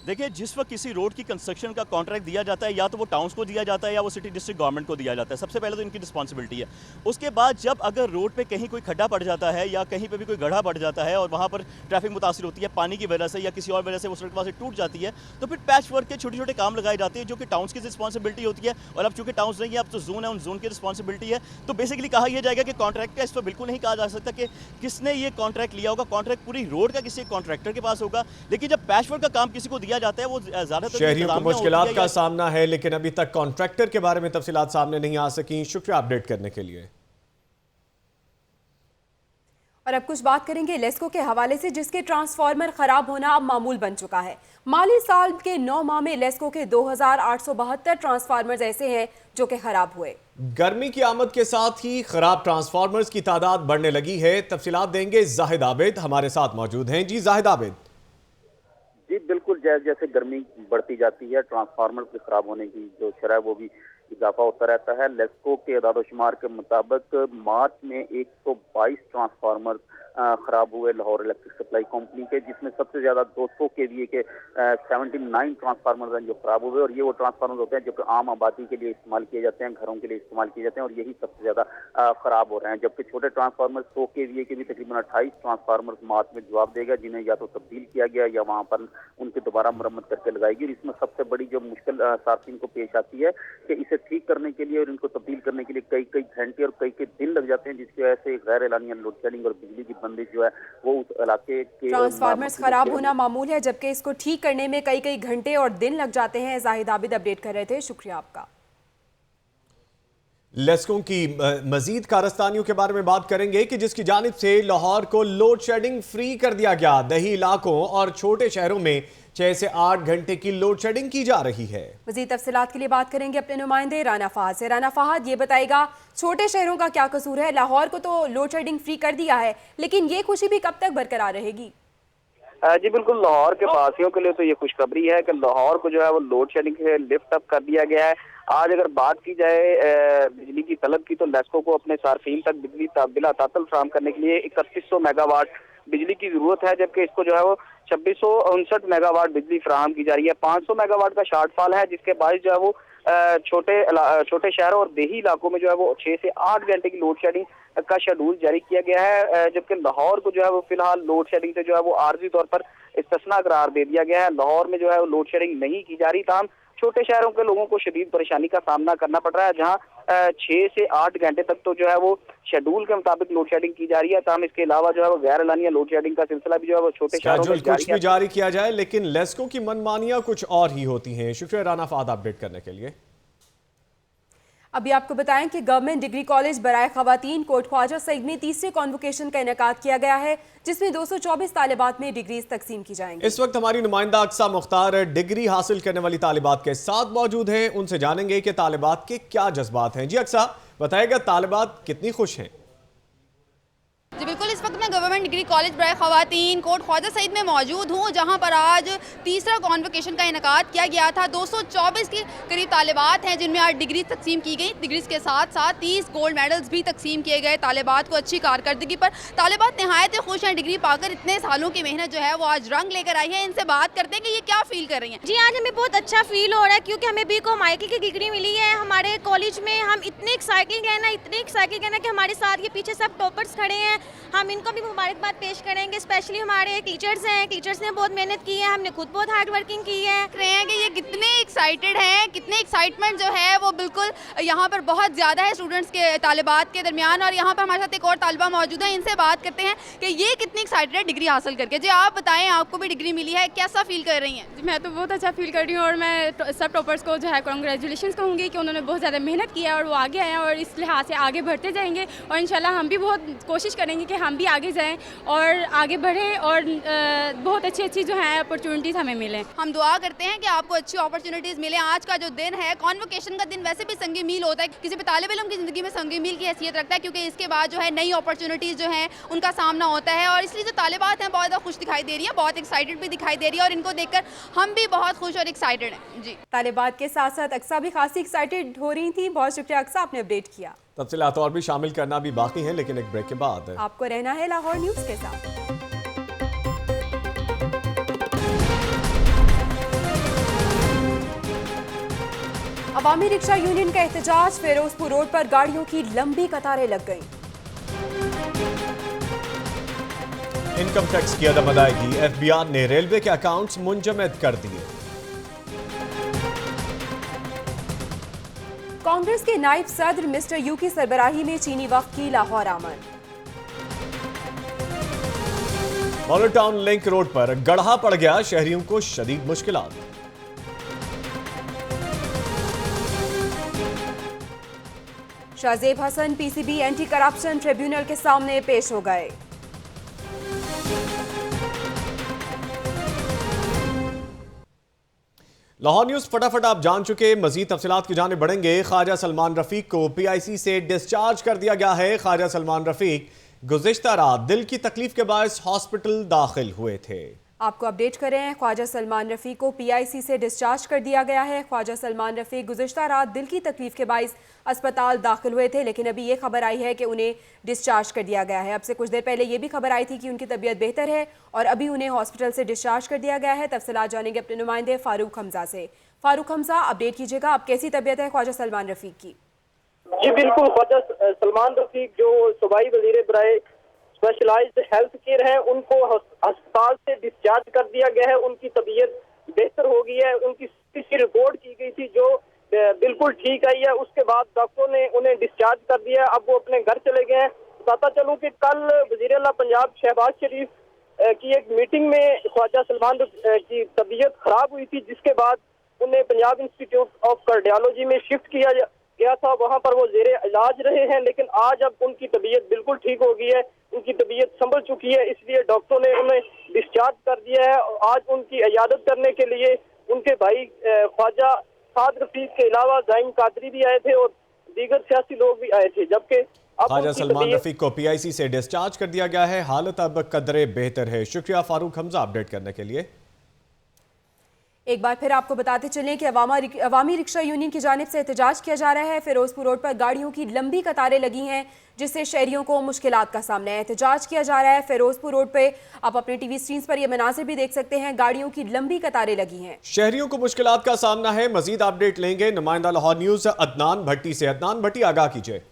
देखिए, जिस वक्त किसी रोड की कंस्ट्रक्शन का कॉन्ट्रैक्ट दिया जाता है या तो वो टाउन्स को दिया जाता है या वो सिटी डिस्ट्रिक्ट गवर्नमेंट को दिया जाता है। सबसे पहले तो इनकी रिस्पॉन्सिबिलिटी है। उसके बाद जब अगर रोड पे कहीं कोई खड्डा पड़ जाता है या कहीं पे भी कोई गड्ढा पड़ जाता है और वहाँ पर ट्रैफिक मुतासिर होती है पानी की वजह से या किसी और वजह से वो सड़क वहाँ से टूट जाती है, तो फिर पैच वर्क के छोटे छोटे काम लगाए जाते हैं जो कि टाउन्स की रिस्पॉन्सिबिलिटी होती है। और अब चूँकि टाउन्स नहीं है, अब तो जोन है, उन जोन की रिस्पॉन्सिबिलिटी है। तो बेसिकली कहा यह जाएगा कि कॉन्ट्रैक्ट का इस पर बिल्कुल नहीं कहा जा सकता कि किसने ये कॉन्ट्रैक्ट लिया होगा। कॉन्ट्रैक्ट पूरी रोड का किसी कॉन्ट्रैक्टर के पास होगा, लेकिन जब पैच वर्क का काम किसी को दिया जाता है वो शहरियों को मुश्किलात का सामना है, लेकिन अभी तक कॉन्ट्रैक्टर के बारे में तफसीलात सामने नहीं आ सकी। शुक्रिया अपडेट करने के लिए। और अब कुछ बात करेंगे लेस्को के हवाले से, जिसके ट्रांसफार्मर खराब होना अब मामूल बन चुका है। माली साल के 9 माह में लेस्को के 2872 ट्रांसफार्मर ऐसे हैं जो कि खराब हुए। गर्मी की आमद के साथ ही खराब ट्रांसफार्मर्स की तादाद बढ़ने लगी है। तफसीलात देंगे जाहिद आबिद, हमारे साथ मौजूद हैं। जी जाहिद आबिद। जी बिल्कुल, जैसे गर्मी बढ़ती जाती है, ट्रांसफार्मर के खराब होने की जो शरह वो भी इजाफा होता रहता है। लेस्को के आदादोशुमार के मुताबिक मार्च में 122 ट्रांसफार्मर खराब हुए लाहौर इलेक्ट्रिक सप्लाई कंपनी के, जिसमें सबसे ज्यादा 200 केवीए के 79 ट्रांसफार्मर हैं जो खराब हुए। और ये वो ट्रांसफार्मर होते हैं जो कि आम आबादी के लिए इस्तेमाल किए जाते हैं, घरों के लिए इस्तेमाल किए जाते हैं, और यही सबसे ज्यादा खराब हो रहे हैं। जबकि छोटे ट्रांसफार्मर 100 केवीए के भी तकरीबन 28 ट्रांसफार्मर मार्च में जवाब देगा, जिन्हें या तो तब्दील किया गया या वहाँ पर उनकी दोबारा मरम्मत करके लगाएगी। और इसमें सबसे बड़ी जो मुश्किल सार्फिन को पेश आती है कि इसे ठीक करने के लिए और इनको तब्दील करने के लिए कई घंटे और कई दिन लग जाते हैं, जिसकी वजह से गैर एलानिया लोड शेडिंग और बिजली की बंदिश जो है वो उस इलाके के ट्रांसफार्मर्स खराब होना मामूल है, जबकि इसको ठीक करने में कई घंटे और दिन लग जाते हैं। जाहिद आबिद अपडेट कर रहे थे, शुक्रिया आपका। लेस्को की मजीद कारस्तानियों के बारे में बात करेंगे कि जिसकी जानिब से लाहौर को लोड शेडिंग फ्री कर दिया गया। दही इलाकों और छोटे शहरों में 6 से 8 घंटे की लोड शेडिंग की जा रही है। मजीद तफसीलात के लिए बात करेंगे अपने नुमाइंदे राना फहद से। राना फहद, ये बताएगा छोटे शहरों का क्या कसूर है? लाहौर को तो लोड शेडिंग फ्री कर दिया है, लेकिन ये खुशी भी कब तक बरकरार रहेगी? जी बिल्कुल, लाहौर के वासियों के लिए तो ये खुशखबरी है कि लाहौर को जो है वो लोड शेडिंग से लिफ्ट अप कर दिया गया है। आज अगर बात की जाए बिजली की तलब की, तो लेस्को को अपने सार्फिन तक बिजली बिला तातल फराहम करने के लिए 3100 मेगावाट बिजली की जरूरत है, जबकि इसको जो है वो 2659 मेगावाट बिजली फराहम की जा रही है। 500 मेगावाट का शॉर्टफॉल है, जिसके बाद जो है वो छोटे शहरों और देही इलाकों में जो है वो 6 से 8 घंटे की लोड शेडिंग का शेड्यूल जारी किया गया है, जबकि लाहौर को जो है वो फिलहाल लोड शेडिंग से जो है वो आर्जी तौर पर इस्तिस्ना करार दे दिया गया है। लाहौर में जो है वो लोड शेडिंग नहीं की जा रही, ताहम छोटे शहरों के लोगों को शदीद परेशानी का सामना करना पड़ रहा है, जहाँ 6 से 8 घंटे तक तो जो है वो शेड्यूल के मुताबिक लोड शेडिंग की जा रही है। ताहम इसके अलावा जो है वो गैर एलानिया लोड शेडिंग का सिलसिला भी जो है वो छोटे शहरों में कुछ भी जारी किया जाए, लेकिन लेस्को की मनमानियां कुछ और ही होती हैं। शुक्रिया राना फहद अपडेट करने के लिए। अभी आपको बताएं कि गवर्नमेंट डिग्री कॉलेज बराए खवातीन कोट ख्वाजा सईद में तीसरे कॉन्वोकेशन का इनेकाद किया गया है, जिसमें 224 तालिबात में डिग्रीज तकसीम की जाएंगी। इस वक्त हमारी नुमाइंदा अक्सा मुख्तार डिग्री हासिल करने वाली तालिबात के साथ मौजूद हैं। उनसे जानेंगे कि तालिबात के क्या जज्बात हैं। जी अक्सा, बताएगा तालिबात कितनी खुश हैं? जी बिल्कुल, इस वक्त मैं गवर्नमेंट डिग्री कॉलेज बराए खवातीन कोट ख्वाजा सईद में मौजूद हूँ, जहाँ पर आज तीसरा कॉन्वोकेशन का इनेकाद किया गया था। 224 के करीब तालिबात हैं जिनमें आज डिग्री तकसीम की गई। डिग्रीज के साथ साथ 30 गोल्ड मेडल्स भी तकसीम किए गए तालिबात को अच्छी कारकर्दगी पर। तालिबात नहायत खुश हैं, डिग्री पाकर इतने सालों की मेहनत जो है वो आज रंग लेकर आई है। इनसे बात करते हैं कि ये क्या फील कर रही हैं। जी, आज हमें बहुत अच्छा फील हो रहा है, क्योंकि हमें B.Com ICL की डिग्री मिली है। हमारे कॉलेज में हम इतने एक्साइटेड हैं ना कि हमारे साथ ये पीछे सब टॉपर्स खड़े हैं। हम इनको भी मुबारकबाद पेश करेंगे। स्पेशली हमारे टीचर्स हैं, टीचर्स ने बहुत मेहनत की है, हमने खुद बहुत हार्ड वर्किंग की है। रहे हैं कि ये कितने एक्साइटेड हैं, कितने एक्साइटमेंट जो है वो बिल्कुल यहाँ पर बहुत ज़्यादा है स्टूडेंट्स के तालिबात के दरमियान। और यहाँ पर हमारे साथ एक और तालिबा मौजूद है, इनसे बात करते हैं कि ये कितनी एक्साइटेड है डिग्री हासिल करके। जी आप बताएं, आपको भी डिग्री मिली है, कैसा फील कर रही हैं? मैं तो बहुत अच्छा फील कर रही हूँ, और मैं सब टॉपर्स को जो है कॉन्ग्रेचुलेशन कहूँगी कि उन्होंने बहुत ज़्यादा मेहनत की है और वो आगे आए हैं, और इस लिहाज से आगे बढ़ते जाएंगे। और इंशाल्लाह हम भी बहुत कोशिश करेंगे कि हम भी आगे जाएं और आगे बढ़ें, और बहुत अच्छी जो है अपॉर्चुनिटीज़ हमें मिलें। हम दुआ करते हैं कि आपको अच्छी अपॉर्चुनिटीज़ मिले। आज का जो दिन है, कॉन्वोकेशन का दिन वैसे भी संगी मील होता है, किसी भी तालिब इल्म की ज़िंदगी में संगी मील की हैसियत रखता है, क्योंकि इसके बाद जो है नई अपॉर्चुनिटीज़ जो हैं उनका सामना होता है। और इसलिए जो तालिबात हैं बहुत ज़्यादा खुश दिखाई दे रही है, बहुत एक्साइटेड भी दिखाई दे रही है, और इनको देखकर हम भी बहुत खुश और एक्साइटेड हैं। जी, तालिबात के साथ साथ अक्सा भी खासी एक्साइटेड हो रही थी। बहुत शुक्रिया अक्सा, आपने अपडेट किया। तफसीलात और भी शामिल करना भी बाकी है, लेकिन एक ब्रेक के बाद आपको रहना है लाहौर न्यूज़ के साथ। अवामी रिक्शा यूनियन का एहतजाज, फिरोजपुर रोड पर गाड़ियों की लंबी कतारें लग गईं। इनकम टैक्स की अदम अदायगी, FBI ने रेलवे के अकाउंट्स मुंजमद कर दिए। कांग्रेस के नायब सदर मिस्टर यू की सरबराही में चीनी वफ्द की लाहौर आमद। मॉडल टाउन लिंक रोड पर गढ़ा पड़ गया, शहरियों को शदीद मुश्किलात। Shahzeb Hasan PCB anti corruption tribunal के सामने पेश हो गए। लाहौर न्यूज़ फटाफट आप जान चुके, मजीद तफसीलात की जाने बढ़ेंगे। ख्वाजा सलमान रफीक को PIC से डिस्चार्ज कर दिया गया है। ख्वाजा सलमान रफीक गुज़िश्ता रात दिल की तकलीफ के बायस हॉस्पिटल दाखिल हुए थे। आपको अपडेट करें, ख्वाजा सलमान रफ़ी को PIC से डिस्चार्ज कर दिया गया है। ख्वाजा सलमान रफ़ी गुज़िश्ता रात दिल की तकलीफ के बाइस अस्पताल दाखिल हुए थे, लेकिन अभी ये खबर आई है कि उन्हें डिस्चार्ज कर दिया गया है। अब से कुछ देर पहले ये भी खबर आई थी कि उनकी तबीयत बेहतर है और अभी उन्हें हॉस्पिटल से डिस्चार्ज कर दिया गया है। तफसीलात जानेंगे अपने नुमाइंदे फारूक हमजा से। फारूक हमजा, अपडेट कीजिएगा, अब कैसी तबीयत है ख्वाजा सलमान रफ़ी की? जी बिल्कुल, ख्वाजा सलमान रफ़ी जो सूबाई वज़ीर बराए स्पेशलाइज्ड हेल्थ केयर है, उनको अस्पताल से डिस्चार्ज कर दिया गया है। उनकी तबीयत बेहतर हो गई है। उनकी रिपोर्ट की गई थी जो बिल्कुल ठीक आई है। उसके बाद डॉक्टरों ने उन्हें डिस्चार्ज कर दिया। अब वो अपने घर चले गए हैं। बताता चलूं कि कल वज़ीर आला पंजाब शहबाज शरीफ की एक मीटिंग में ख्वाजा सलमान की तबीयत खराब हुई थी, जिसके बाद उन्हें पंजाब इंस्टीट्यूट ऑफ कार्डियोलॉजी में शिफ्ट किया गया था। वहां पर वो जेरे इलाज रहे हैं, लेकिन आज अब उनकी तबीयत बिल्कुल ठीक हो गई है। उनकी तबीयत संभल चुकी है, इसलिए डॉक्टरों ने उन्हें डिस्चार्ज कर दिया है। आज उनकी इयादत करने के लिए उनके भाई ख्वाजा साद रफीक के अलावा जाइम कादरी भी आए थे और दीगर सियासी लोग भी आए थे। जबकि ख्वाजा सलमान रफ़ी को PIC से डिस्चार्ज कर दिया गया है। हालत अब कदरे बेहतर है। शुक्रिया फारूक हमजा अपडेट करने के लिए। एक बार फिर आपको बताते चलें कि अवामी रिक्शा यूनियन की जानिब से एहतजाज किया जा रहा है। फिरोजपुर रोड पर गाड़ियों की लंबी कतारें लगी हैं, जिससे शहरियों को मुश्किलात का सामना है। एहतजाज किया जा रहा है फिरोजपुर रोड पे। आप अपने टीवी स्क्रीन पर ये मनाजिर भी देख सकते हैं, गाड़ियों की लंबी कतारें लगी हैं। शहरियों को मुश्किलात का सामना है। मजीद अपडेट लेंगे नुमाइंदा लाहौर न्यूज अदनान भट्टी से। अदनान भट्टी, आगाह कीजिए।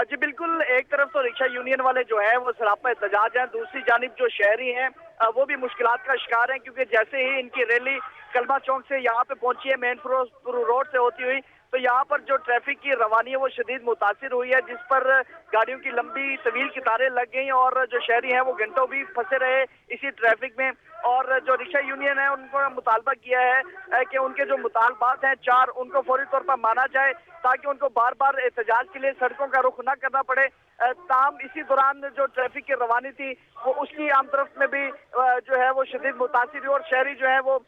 जी बिल्कुल, एक तरफ तो रिक्शा यूनियन वाले जो है वो सरापा एहतजाज हैं, दूसरी जानिब जो शहरी हैं वो भी मुश्किलात का शिकार हैं, क्योंकि जैसे ही इनकी रैली कलमा चौक से यहाँ पे पहुंची है, मेन फिरोजपुर रोड से होती हुई, तो यहाँ पर जो ट्रैफिक की रवानी है वो शदीद मुतासिर हुई है, जिस पर गाड़ियों की लंबी तवील कतारें लग गई और जो शहरी हैं वो घंटों भी फंसे रहे इसी ट्रैफिक में। और जो रिक्शा यूनियन है उनको मुतालबा किया है कि उनके जो मुतालबात हैं 4 उनको फौरी तौर पर माना जाए, ताकि उनको बार बार एहतजाज के लिए सड़कों का रुख न करना पड़े। ताम इसी दौरान जो ट्रैफिक की रवानी थी वो उसकी आम तरफ में भी जो है वो शदीद मुतासिर हुई और शहरी जो है वो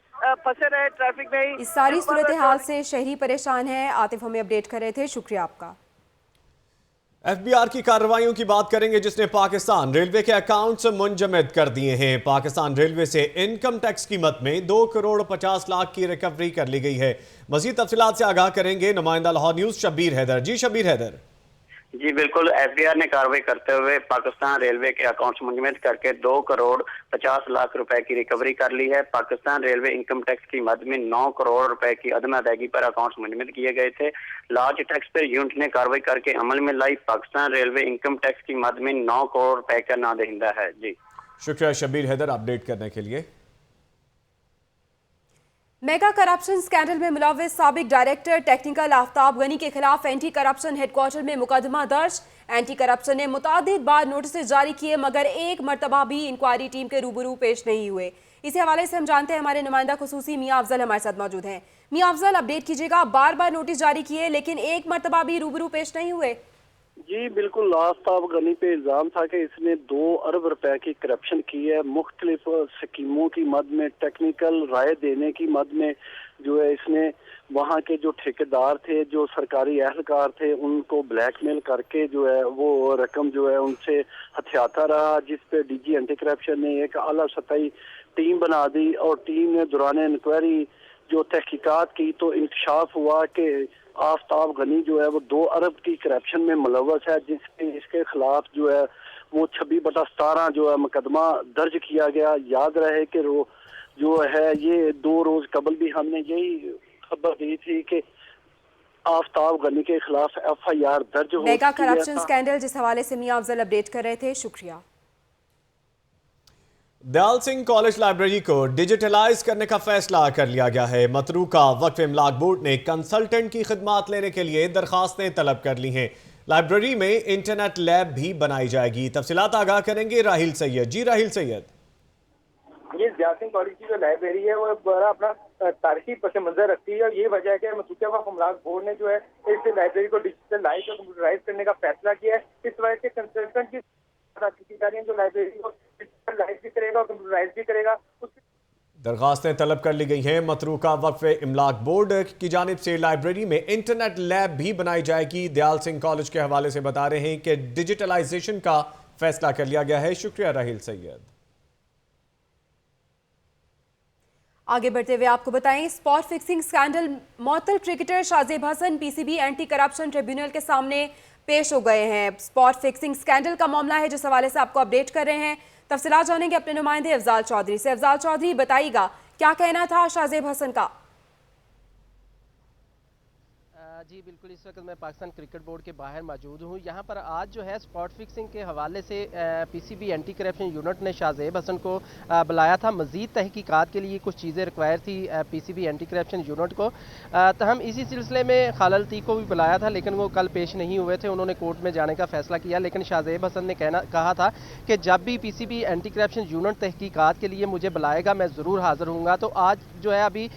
फंसे रहे ट्रैफिक में ही। इस सारी सूरत हाल से शहरी परेशान है। आतिफ हमें अपडेट कर रहे थे, शुक्रिया आपका। FBI की कार्रवाइयों की बात करेंगे, जिसने पाकिस्तान रेलवे के अकाउंट्स मुंजमद कर दिए हैं। पाकिस्तान रेलवे से इनकम टैक्स कीमत में 2 करोड़ 50 लाख की रिकवरी कर ली गई है। मजीद तफसीलात से आगाह करेंगे नुमाइंदा लाहौर न्यूज शब्बीर हैदर। जी शब्बीर हैदर। जी बिल्कुल, FBI ने कार्रवाई करते हुए पाकिस्तान रेलवे के अकाउंट्स मुंजमद करके 2 करोड़ 50 लाख रुपए की रिकवरी कर ली है। पाकिस्तान रेलवे इनकम टैक्स की मद में 9 करोड़ रुपए की अदम अदायगी पर अकाउंट्स मुंजमद किए गए थे। लार्ज टैक्स पेयर यूनिट ने कार्रवाई करके अमल में लाई। पाकिस्तान रेलवे इनकम टैक्स की मद में 9 करोड़ रुपए का नादहिंदा है। जी शुक्रिया शब्बीर हैदर अपडेट करने के लिए। मेगा करप्शन स्कैंडल में मुलव्विस साबिक डायरेक्टर टेक्निकल आफ्ताब गनी के खिलाफ एंटी करप्शन हेडक्वार्टर में मुकदमा दर्ज। एंटी करप्शन ने मुतादिद बार नोटिस जारी किए, मगर एक मरतबा भी इंक्वायरी टीम के रूबरू पेश नहीं हुए। इसी हवाले से हम जानते हैं, हमारे नुमाइंदा खुसूसी मियां अफजल हमारे साथ मौजूद हैं। मियां अफजल, अपडेट कीजिएगा। बार बार नोटिस जारी किए लेकिन एक मरतबा भी रूबरू पेश नहीं हुए। जी बिल्कुल, आफ्ताब गनी पे इल्ज़ाम था कि इसने 2 अरब रुपए की करप्शन की है। मुख्तलिफ स्कीमों की मद में, टेक्निकल राय देने की मद में जो है इसने वहाँ के जो ठेकेदार थे, जो सरकारी एहलकार थे, उनको ब्लैकमेल करके जो है वो रकम जो है उनसे हथियाता रहा, जिस पे DG एंटी करप्शन ने एक आला सतही टीम बना दी और टीम ने दौरान इंक्वायरी जो तहकीकात की तो इंकशाफ हुआ कि आफ्ताब गनी जो है वो 2 अरब की करप्शन में मुलव्वस है, जिसमें इसके खिलाफ जो है वो 26/17 जो है मुकदमा दर्ज किया गया। याद रहे कि जो है ये 2 रोज कबल भी हमने यही खबर दी थी कि आफ्ताब गनी के खिलाफ FIR दर्ज हो मेगा करप्शन स्कैंडल, जिस हवाले से मियां अफजल अपडेट कर रहे थे, शुक्रिया। दयाल सिंह कॉलेज लाइब्रेरी को डिजिटलाइज करने का फैसला कर लिया गया है। मतरूका वक्फ इमलाक बोर्ड ने कंसल्टेंट की खिदमात लेने के लिए दरखास्तें तलब कर ली हैं। लाइब्रेरी में इंटरनेट लैब भी बनाई जाएगी। तफसीलात आगाह करेंगे राहिल सैयद। जी राहिल सैयद। ये दयाल सिंह कॉलेज की जो लाइब्रेरी है वो बड़ा अपना तारीखी पस मंजर रखती है और ये वजह है कि मतरूका वक्फ इमलाक बोर्ड ने जो है इस लाइब्रेरी को डिजिटलाइज और कंप्यूटराइज करने का फैसला किया है। इस वजह से कंसल्टेंट की जो लाइब्रेरी को डिजिटलाइज भी करेगा और कंप्यूटराइज भी करेगा। दरखास्तें तलब कर ली गई हैं। मतरूका वक्फ इमलाक बोर्ड की जानिब से लाइब्रेरी में इंटरनेट लैब भी बनाई जाएगी। दयाल सिंह कॉलेज के हवाले से बता रहे हैं कि डिजिटलाइजेशन का फैसला कर लिया गया है। शुक्रिया राहिल सैयद। आगे बढ़ते हुए आपको बताएं, स्पॉट फिक्सिंग स्कैंडल मुअत्तल cricketer Shahzeb Hasan PCB anti corruption tribunal के सामने पेश हो गए हैं। स्पॉट फिक्सिंग स्कैंडल का मामला है, जिस हवाले से आपको अपडेट कर रहे हैं। तफसीलात जानेंगे अपने नुमाइंदे अफजाल चौधरी से। अफजाल चौधरी, बताइएगा क्या कहना था शाजेब हसन का? जी बिल्कुल, इस वक्त मैं पाकिस्तान क्रिकेट बोर्ड के बाहर मौजूद हूँ। यहाँ पर आज जो है स्पॉट फिक्सिंग के हवाले से पीसीबी एंटी करप्शन यूनिट ने शाजेब हसन को बुलाया था। मज़ीद तहकीकात के लिए कुछ चीज़ें रिक्वायर थी पीसीबी एंटी करप्शन यूनिट को। तो हम इसी सिलसिले में खालल अतीक को भी बुलाया था, लेकिन वो कल पेश नहीं हुए थे। उन्होंने कोर्ट में जाने का फैसला किया, लेकिन शाजेब हसन ने कहा था कि जब भी पीसीबी एंटी करप्शन यूनिट तहकीकात के लिए मुझे बुलाएगा मैं ज़रूर हाज़िर हूँगा। तो आज जो है अभी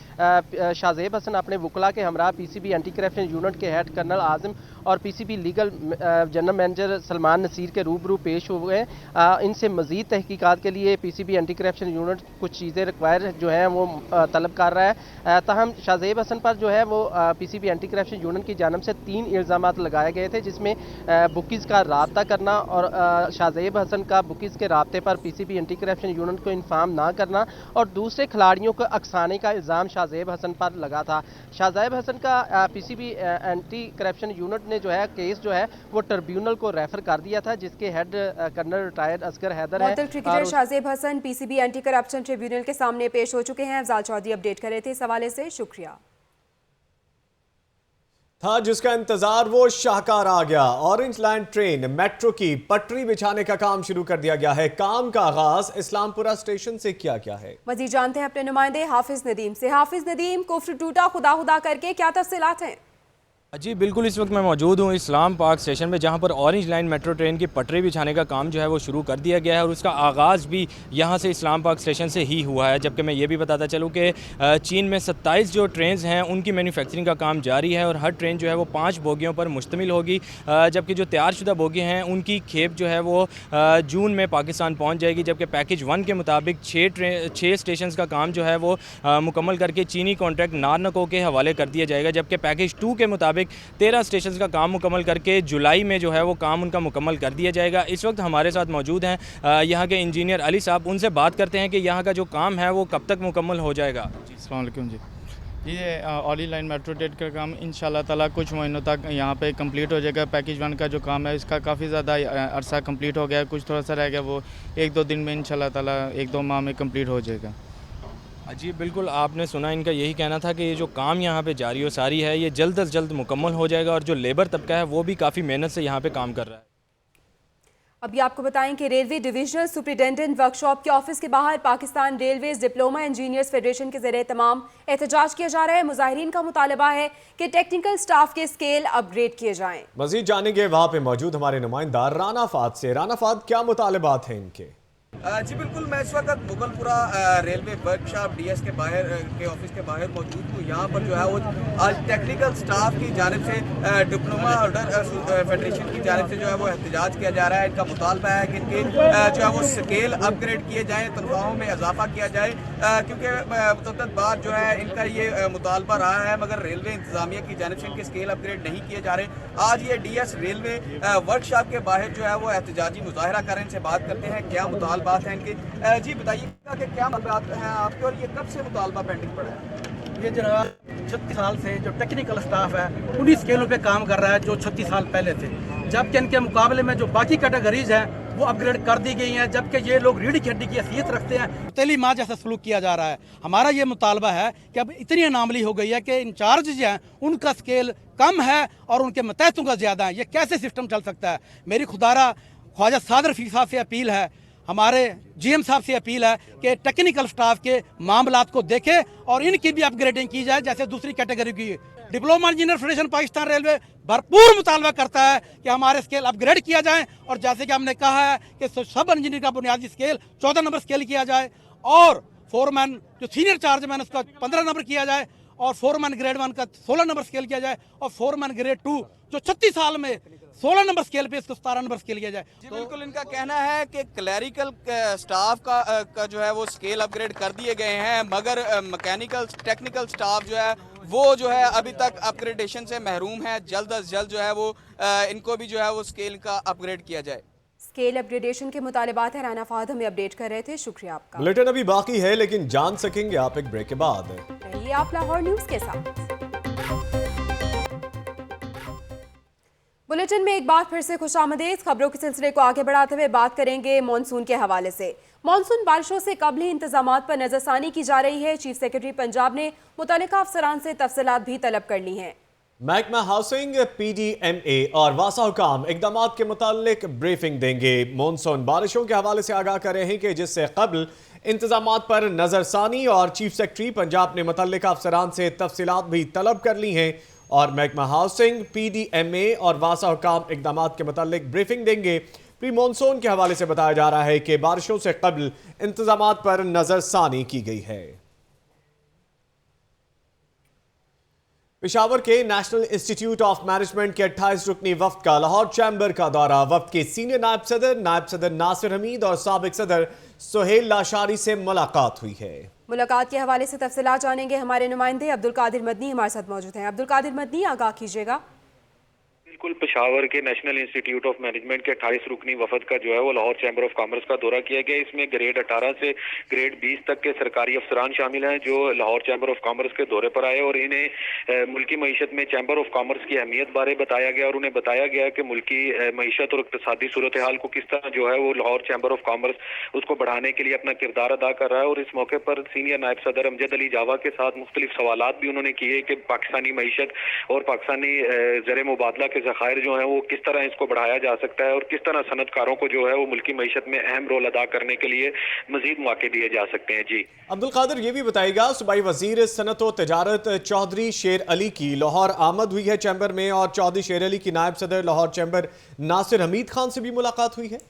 शाजेब हसन अपने वकला के हमरा पीसीबी एंटी करप्शन यूनिट के हेड कर्नल आज़म और PCB legal general manager Salman Nasir के रूबरू पेश हुए हैं। इनसे मज़ीद तहकीकात के लिए पीसीबी एंटी करप्शन यूनिट कुछ चीज़ें रिक्वायर जो हैं वो तलब कर रहा है। तहम शाजेब हसन पर जो है वो पीसीबी एंटी करप्शन यूनिट की जानब से 3 इल्ज़ामात लगाए गए थे, जिसमें बुकीज़ का राब्ता करना और शाजेब हसन का बुकीज़ के राब्ते पर पीसीबी एंटी करप्शन यूनिट को इन्फॉर्म ना करना और दूसरे खिलाड़ियों को अक्साने का इल्ज़ाम शाजेब हसन पर लगा था। शाजेब हसन का पीसीबी एंटी करप्शन यूनिट ने जो है केस जो है वो ट्रिब्यूनल को रेफर कर दिया था, जिसके head colonel retired Asghar Haider है। Cricketer Shahzeb Hasan PCB anti corruption tribunal के सामने पेश हो चुके हैं। अफजाल चौधरी अपडेट कर रहे थे इस हवाले से, शुक्रिया। था जिसका इंतजार वो शाहकार आ गया। ऑरेंज लाइन ट्रेन मेट्रो की पटरी बिछाने का काम शुरू कर दिया गया है। काम का आगाज इस्लामपुरा स्टेशन से किया गया है। मजीद जानते हैं अपने नुमाइंदे हाफिज नदीम से। हाफिज नदीम, कुफ्र टूटा खुदा खुदा करके, क्या तफसीलात हैं? जी बिल्कुल, इस वक्त मैं मौजूद हूँ इस्लाम पार्क स्टेशन में, जहाँ पर ऑरेंज लाइन मेट्रो ट्रेन की पटरी बिछाने का काम जो है वो शुरू कर दिया गया है और उसका आगाज़ भी यहाँ से इस्लाम पार्क स्टेशन से ही हुआ है। जबकि मैं ये भी बताता चलूँ कि चीन में 27 जो ट्रेन हैं उनकी मैन्युफैक्चरिंग का काम जारी है और हर ट्रेन जो है वो 5 बोगियों पर मुश्तमिल होगी, जबकि जो तैयारशुदा बोगी हैं उनकी खेप जो है वो जून में पाकिस्तान पहुँच जाएगी। जबकि पैकेज 1 के मुताबिक 6 स्टेशन का काम जो है वो मुकम्मल करके चीनी कॉन्ट्रैक्ट नारनको के हवाले कर दिया जाएगा। जबकि पैकेज 2 के मुताबिक 13 स्टेशन का काम मुकम्मल करके जुलाई में जो है वो काम उनका मुकम्मल कर दिया जाएगा। इस वक्त हमारे साथ मौजूद हैं यहाँ के इंजीनियर अली साहब, उनसे बात करते हैं कि यहाँ का जो काम है वो कब तक मुकम्मल हो जाएगा। जी अस्सलाम वालेकुम। जी ये ऑरेंज लाइन मेट्रो ट्रेन का काम इंशाल्लाह ताला कुछ महीनों तक यहाँ पे कंप्लीट हो जाएगा। पैकेज 1 का जो काम है इसका काफ़ी ज़्यादा अरसा कंप्लीट हो गया है, कुछ थोड़ा सा रह गया, वो 1-2 दिन में इंशाल्लाह ताला 1-2 माह में कंप्लीट हो जाएगा। जी बिल्कुल, आपने सुना इनका यही कहना था कि ये जो काम यहाँ पे जारी हो सारी है ये जल्द अज जल्द मुकम्मल हो जाएगा और जो लेबर तबका है वो भी काफ़ी मेहनत से यहाँ पे काम कर रहा है। अभी आपको बताएं कि रेलवे डिविजनल सुपरिटेंडेंट वर्कशॉप के ऑफिस के बाहर Pakistan railways diploma engineers federation के ज़रिए तमाम एहतजाज किया जा रहा है। मुजाहिरीन का मुतालबा है कि टेक्निकल स्टाफ के स्केल अपग्रेड किए जाएं। मजीद जानेंगे वहाँ पे मौजूद हमारे नुमाइंदा राना फाद से। राना फाद, क्या मुतालबात हैं इनके? जी बिल्कुल, मैं इस वक्त मुगलपुरा रेलवे वर्कशॉप डीएस के बाहर के ऑफिस के बाहर मौजूद हूँ। यहाँ पर जो है वो आज टेक्निकल स्टाफ की जानिब से डिप्लोमा होल्डर फेडरेशन की जानिब से जो है वो एहतजाज किया जा रहा है। इनका मुतालबा है कि इनके जो है वो स्केल अपग्रेड किए जाएँ, तनख्वाहों में इजाफा किया जाए, क्योंकि मुद्दत बाद जो है इनका ये मुतालबा रहा है, मगर रेलवे इंतजामिया की जानिब से इनके स्केल अपग्रेड नहीं किए जा रहे। आज ये डीएस रेलवे वर्कशॉप के बाहर जो है वो एहतजाजी मुजाहरा करें, इनसे बात करते हैं क्या मुतालबा बात है इनके। जी बताइएगा कि क्या बात है आपके और ये कब से मुतालबा पेंडिंग पड़ा है? ये जनाब 36 साल से जो टेक्निकल स्टाफ है उन्हीं स्केलों पे काम कर रहा है जो 36 साल पहले थे, जबकि इनके मुकाबले में जो बाकी कैटेगरीज हैं वो अपग्रेड कर दी गई हैं, जबकि ये लोग रीढ़ की हड्डी की हैसियत रखते हैं। तेली माँ जैसा सलूक किया जा रहा है। हमारा ये मुतालबा है कि अब इतनी अनामली हो गई है कि इंचार्ज जो हैं उनका स्केल कम है और उनके मतहतों का ज़्यादा है। ये कैसे सिस्टम चल सकता है? मेरी खुदारा ख्वाजा सादर रफीक साहब से अपील है, हमारे जीएम साहब से अपील है कि टेक्निकल स्टाफ के मामलात को देखें और इनकी भी अपग्रेडिंग की जाए जैसे दूसरी कैटेगरी की। Diploma engineer federation Pakistan railway भरपूर मुतालबा करता है कि हमारे स्केल अपग्रेड किया जाए और जैसे कि हमने कहा है कि सब इंजीनियर का बुनियादी स्केल 14 नंबर स्केल किया जाए और फोरमैन जो सीनियर चार्जमैन उसका 15 नंबर किया जाए और फोरमैन ग्रेड 1 का 16 नंबर स्केल किया जाए और फोरमैन ग्रेड 2 जो 36 साल में 16 नंबर स्केल पे इसको 17 नंबर स्केल किया जाए। जी बिल्कुल, इनका कहना है कि क्लैरिकल स्टाफ का जो है वो स्केल अपग्रेड कर दिए गए हैं, मगर मैकेनिकल टेक्निकल स्टाफ जो है वो जो है अभी तक अपग्रेडेशन से महरूम है। जल्द अज जल्द जो है वो इनको भी जो है वो स्केल का अपग्रेड किया जाए। स्केल अपग्रेडेशन के मुतालिबात है। राना फाहद हमें अपडेट कर रहे थे, शुक्रिया आपका। बुलेटिन अभी बाकी है लेकिन जान सकेंगे आप एक ब्रेक के बाद। रहिए आप लाहौर न्यूज के साथ। बुलेटिन में एक बार फिर से खुशामदीद। खबरों के सिलसिले को आगे बढ़ाते हुए बात करेंगे मॉनसून के हवाले से। मॉनसून बारिशों से कबल ही इंतजामात पर नजरसानी की जा रही है। चीफ सेक्रेटरी पंजाब ने मुतल्लिका अफसरान से तफसीलात भी तलब कर ली हैं। महकमा हाउसिंग, PDMA और वासा हुकाम इकदामात के मुतालिक ब्रीफिंग देंगे। मॉनसून बारिशों के हवाले से आगाह कर रहे हैं कि जिससे कबल इंतजामात पर नजरसानी और चीफ सेक्रेटरी पंजाब ने मुतल्लिका अफसरान से तफसीलात भी तलब कर ली हैं और महकमा हाउसिंग, PDMA और वासा हुकाम इकदामात के मुतालिक ब्रीफिंग देंगे। प्री मॉनसून के हवाले से बताया जा रहा है कि बारिशों से कबल इंतजामात पर नजरसानी की गई है। पेशावर के नेशनल इंस्टीट्यूट ऑफ मैनेजमेंट के 28 रुकनी वफ्द का लाहौर चैम्बर का दौरा। वफ्द के सीनियर नायब सदर नासिर हमीद और साबिक सदर सुहेल लाशारी से मुलाकात हुई है। मुलाकात के हवाले से तफसीलात जानेंगे हमारे नुमाइंदे अब्दुल कादिर मदनी हमारे साथ मौजूद हैं। अब्दुल कादिर मदनी, आगाह कीजिएगा। बिल्कुल, पेशावर के नेशनल इंस्टीट्यूट ऑफ मैनेजमेंट के 28 रुकनी वफद का जो है वो लाहौर चैम्बर ऑफ कॉमर्स का दौरा किया गया। इसमें ग्रेड 18 से ग्रेड 20 तक के सरकारी अफसरान शामिल हैं जो लाहौर चैम्बर ऑफ कॉमर्स के दौरे पर आए और इन्हें मुल्की मईशत में चैम्बर ऑफ कॉमर्स की अहमियत बारे बताया गया और उन्हें बताया गया कि मुल्की मईशत और इक़्तिसादी सूरत हाल को किस तरह जो है वो लाहौर चैम्बर ऑफ कॉमर्स उसको बढ़ाने के लिए अपना किरदार अदा कर रहा है। और इस मौके पर सीनियर नायब सदर अमजद अली जावा के साथ मुख्तलिफ सवालात भी उन्होंने किए कि पाकिस्तानी मईशत और पाकिस्तानी ज़र मुबादला के ज़खायर जो है वो किस तरह इसको बढ़ाया जा सकता है और किस तरह सनतकारों को जो है वो मुल्की मईशत में अहम रोल अदा करने के लिए मजीद मौके दिए जा सकते हैं। जी अब्दुल कादिर, ये भी बताइएगा, सूबाई वजीर सनत व तजारत चौधरी शेर अली की लाहौर आमद हुई है चैम्बर में और चौधरी शेर अली की नायब सदर लाहौर चैम्बर नासिर हमीद खान से भी मुलाकात हुई है।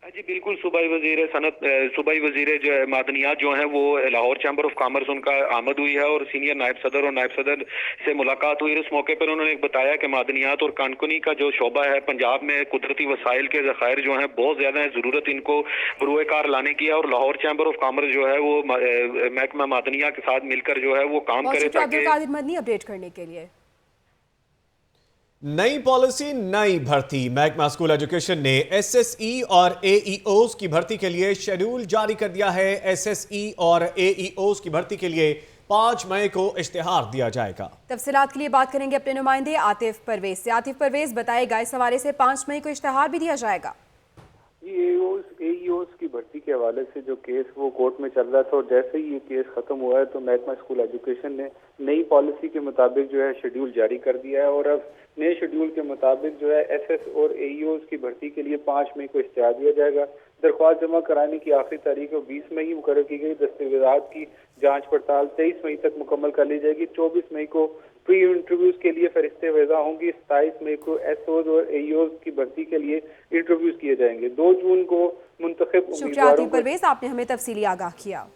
जी बिल्कुल, सूबाई वजीर जो मादनियात जो हैं वो लाहौर चैम्बर ऑफ कॉमर्स उनका आमद हुई है और सीनियर नायब सदर से मुलाकात हुई। इस मौके पर उन्होंने बताया कि मादनियात और कानकुनी का जो शोबा है पंजाब में कुदरती वसाइल के ज़खायर जो हैं बहुत ज़्यादा है, ज़रूरत इनको बरूए कार लाने की है और लाहौर चैम्बर ऑफ कॉमर्स जो है वो महकमा मादनिया के साथ मिलकर जो है वो काम करे ताकि अपडेट करने के लिए। नई पॉलिसी नई भर्ती। महकमा स्कूल एजुकेशन ने SSE और AEOs की भर्ती के लिए शेड्यूल जारी कर दिया है। SSE और AEOs की भर्ती के लिए 5 मई को इश्तिहार दिया जाएगा। तफसीलात के लिए बात करेंगे अपने नुमाइंदे आतिफ परवेज से। आतिफ परवेज, बताएगा इस हवाले से 5 मई को इश्तिहार भी दिया जाएगा। AEOs की भर्ती के हवाले से जो केस वो कोर्ट में चल रहा था और जैसे ही ये केस खत्म हुआ है तो महकमा स्कूल एजुकेशन ने नई पॉलिसी के मुताबिक जो है शेड्यूल जारी कर दिया है और अब नए शेड्यूल के मुताबिक जो है SS और AEOs की भर्ती के लिए 5 मई को इश्तिहार दिया जाएगा। दरख्वास्त जमा कराने की आखिरी तारीख 20 मई मुकर्रर की गई। दस्तावेजात की जांच पड़ताल 23 मई तक मुकम्मल कर ली जाएगी। 24 मई को प्री इंटरव्यूज के लिए फरिश्ते वेजा होंगी। 27 मई को SOs और AEOs की भर्ती के लिए इंटरव्यूज किए जाएंगे। 2 जून को मुंतखब उम्मीदवारों परवेज, आपने हमें तफसीली आगाह किया।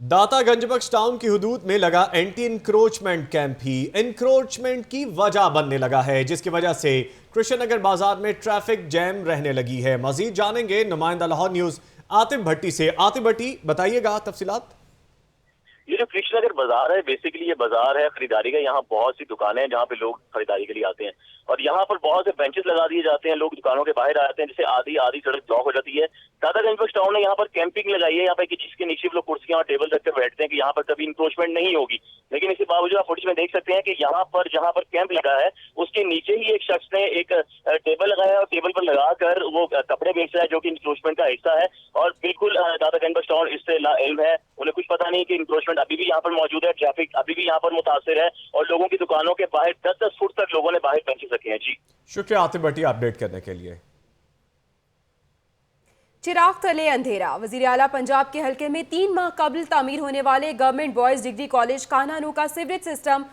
दाता गंजबख्श टाउन की हुदूद में लगा एंटी इंक्रोचमेंट कैंप ही इंक्रोचमेंट की वजह बनने लगा है, जिसकी वजह से कृष्ण नगर बाजार में ट्रैफिक जैम रहने लगी है। मजीद जानेंगे नुमाइंदा लाहौर न्यूज आतिफ भट्टी से। आतिफ भट्टी, बताइएगा तफसीलात। ये जो कृष्ण नगर बाजार है, बेसिकली ये बाजार है खरीदारी का। यहाँ बहुत सी दुकानें हैं जहाँ पे लोग खरीदारी के लिए आते हैं और यहाँ पर बहुत से बेंचेस लगा दिए जाते हैं। लोग दुकानों के बाहर आते हैं जिससे आधी सड़क ब्लॉक हो जाती है। दाता गंजबख्श टाउन ने यहाँ पर कैंपिंग लगाई है, यहाँ पे जिसके नीचे लोग कुर्सियां और टेबल रख कर बैठते हैं कि यहाँ पर कभी इंक्रोचमेंट नहीं होगी। लेकिन इसके बावजूद आप फुटेज में देख सकते हैं कि यहाँ पर जहाँ पर कैंप लगा है उसके नीचे ही एक शख्स ने एक टेबल लगाया है और टेबल पर लगाकर वो कपड़े बेच रहा है जो कि इंक्रोचमेंट का हिस्सा है। और बिल्कुल दाता गंजबख्श टाउन इससे लाइल्म है, उन्हें कुछ पता नहीं कि इंक्रोचमेंट अभी भी यहाँ पर मौजूद है। ट्रैफिक अभी भी यहाँ पर मुतासिर है और लोगों की दुकानों के बाहर 10-10 फुट तक लोगों ने बाहर बेंचेस रखे हैं। जी शुक्रिया आतिफ भट्टी अपडेट करने के लिए। चिराग तले अंधेरा। वजीर आला पंजाब के हल्के में 3 माह कबल तामीर होने वाले गवर्नमेंट बॉयज डिग्री कॉलेज कानानू का सीवरेज सिस्टम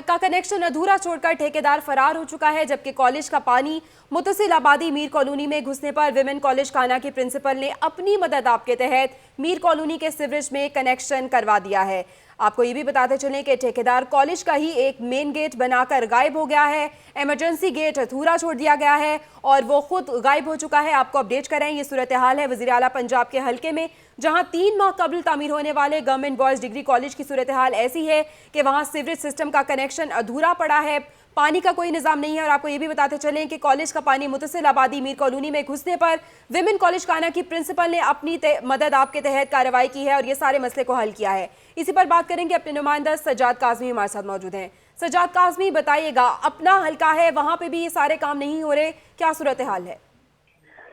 का कनेक्शन अधूरा छोड़कर ठेकेदार फरार हो चुका है, जबकि कॉलेज का पानी मुतसिल आबादी मीर कॉलोनी में घुसने पर विमेन कॉलेज काना के प्रिंसिपल ने अपनी मदद आपके तहत मीर कॉलोनी के सीवरेज में कनेक्शन करवा दिया है। आपको ये भी बताते चलें कि ठेकेदार कॉलेज का ही एक मेन गेट बनाकर गायब हो गया है। इमरजेंसी गेट अधूरा छोड़ दिया गया है और वो खुद गायब हो चुका है। आपको अपडेट करें, ये सूरत हाल है वज़ीर आला पंजाब के हल्के में, जहां 3 माह कबल तामीर होने वाले गवर्नमेंट बॉयज डिग्री कॉलेज की सूरत हाल ऐसी है कि वहां सीवरेज सिस्टम का कनेक्शन अधूरा पड़ा है। पानी का कोई निजाम नहीं है। और आपको ये भी बताते चलें कि कॉलेज का पानी मुतसिल आबादी मीर कॉलोनी में घुसने पर विमेन कॉलेज काना की प्रिंसिपल ने अपनी मदद आपके तहत कार्रवाई की है और ये सारे मसले को हल किया है। इसी पर बात करेंगे, अपने नुमाइंदा सज्जाद काज़मी हमारे साथ मौजूद हैं। सज्जाद काज़मी, बताइएगा, अपना हल्का है, वहाँ पे भी ये सारे काम नहीं हो रहे, क्या सूरत हाल है?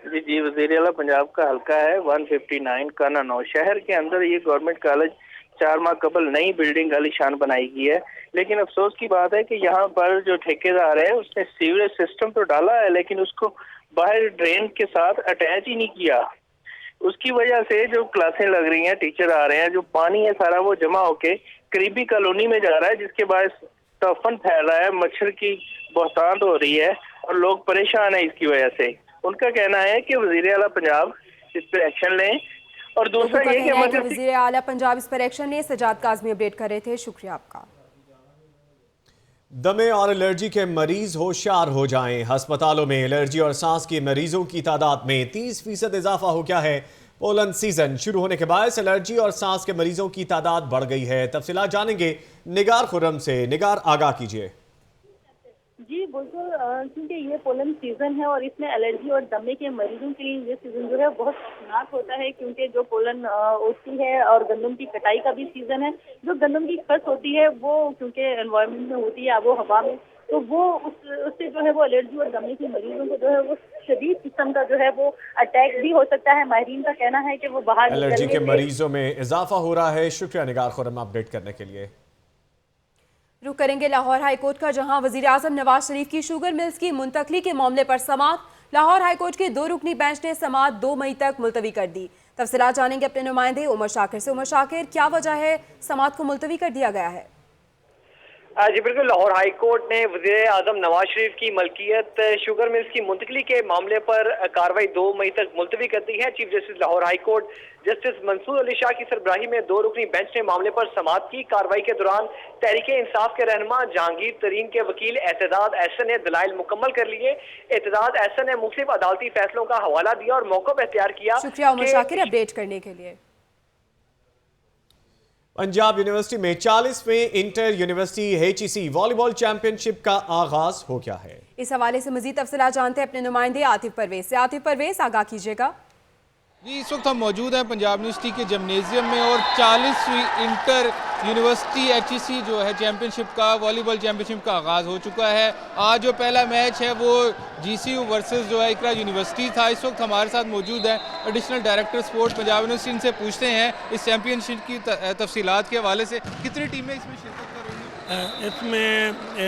जी, वज़ीर आला पंजाब का हल्का है 159 काना नौशहर के अंदर ये गवर्नमेंट कॉलेज 4 माह कबल नई बिल्डिंग आलीशान बनाई गई है। लेकिन अफसोस की बात है कि यहाँ पर जो ठेकेदार है उसने सीवरेज सिस्टम तो डाला है लेकिन उसको बाहर ड्रेन के साथ अटैच ही नहीं किया। उसकी वजह से जो क्लासें लग रही हैं, टीचर आ रहे हैं, जो पानी है सारा वो जमा होके करीबी कॉलोनी में जा रहा है, जिसके बाद तफन फैल रहा है, मच्छर की बहुतात हो रही है और लोग परेशान है इसकी वजह से। उनका कहना है कि वज़ीर आला पंजाब इस पर एक्शन लें। और दूसरा ये कि वज़ीर आला पंजाब इस पर एक्शन लें। सज्जाद काज़मी अपडेट कर रहे थे, शुक्रिया आपका। दमे और एलर्जी के मरीज होशियार हो जाएं। अस्पतालों में एलर्जी और सांस के मरीजों की तादाद में 30% इजाफा हो गया है। पोलन सीजन शुरू होने के बाद एलर्जी और सांस के मरीजों की तादाद बढ़ गई है। तफसीलात जानेंगे निगार खुर्रम से। निगार, आगाह कीजिए। जी बिल्कुल, क्योंकि ये पोलन सीजन है और इसमें एलर्जी और दमे के मरीजों के लिए ये सीजन जो है बहुत खतरनाक होता है, क्योंकि जो पोलन उठती है और गंदम की कटाई का भी सीजन है। जो गंदम की खस होती है वो क्योंकि एनवायरनमेंट में होती है, आबो हवा में, तो वो उससे जो है वो एलर्जी और दमे के मरीजों को जो है वो शदीद किस्म का जो है वो अटैक भी हो सकता है। माहिरीन का कहना है कि वो बाहर एलर्जी के मरीजों में इजाफा हो रहा है। शुक्रिया निगार खुर्रम अपडेट करने के लिए। रुक करेंगे लाहौर हाईकोर्ट का, जहां वजीर आजम नवाज शरीफ की शुगर मिल्स की मुंतकली के मामले पर समाअत। लाहौर हाईकोर्ट के 2 रुकनी बेंच ने समाअत 2 मई तक मुलतवी कर दी। तफसीलात जानेंगे अपने नुमाइंदे उमर शाकिर से। उमर शाकिर, क्या वजह है समाअत को मुलतवी कर दिया गया है? जी बिल्कुल, लाहौर हाई कोर्ट ने वज़ीर आज़म नवाज शरीफ की मलकियत शुगर मिल्स की मुंतकली के मामले पर कार्रवाई 2 मई तक मुलतवी कर दी है। Chief justice Lahore high court justice Mansoor Ali Shah की सरबराही में 2 रुकनी बेंच ने मामले पर समाअत की। कार्रवाई के दौरान तहरीक इंसाफ के रहनुमा जहांगीर तरीन के वकील एतदाद एहसन ने दलाइल मुकम्मल कर लिए। एतदाद एहसन ने मुख्तलिफ अदालती फैसलों का हवाला दिया और मौक़िफ़ इख्तियार किया। शुक्रिया उमर शाकिर अपडेट करने के लिए। पंजाब यूनिवर्सिटी में 40वें inter university HEC volleyball championship का आगाज हो गया है। इस हवाले से मजीद तफसीलात जानते हैं अपने नुमाइंदे आतिफ परवेज से। आतिफ परवेज, आगाह कीजिएगा। जी, इस वक्त हम मौजूद हैं पंजाब यूनिवर्सिटी के जिम्नेजियम में और 40वीं इंटर यूनिवर्सिटी HEC जो है चैंपियनशिप का वॉलीबॉल चैंपियनशिप का आगाज़ हो चुका है। आज जो पहला मैच है वो GCU वर्सेस जो है इकरा यूनिवर्सिटी था। इस वक्त हमारे साथ मौजूद है additional director sports Punjab university. इनसे पूछते हैं इस चैंपियनशिप की तफसीलात के हवाले से, कितनी टीमें इसमें शिरकत कर रही हैं? इसमें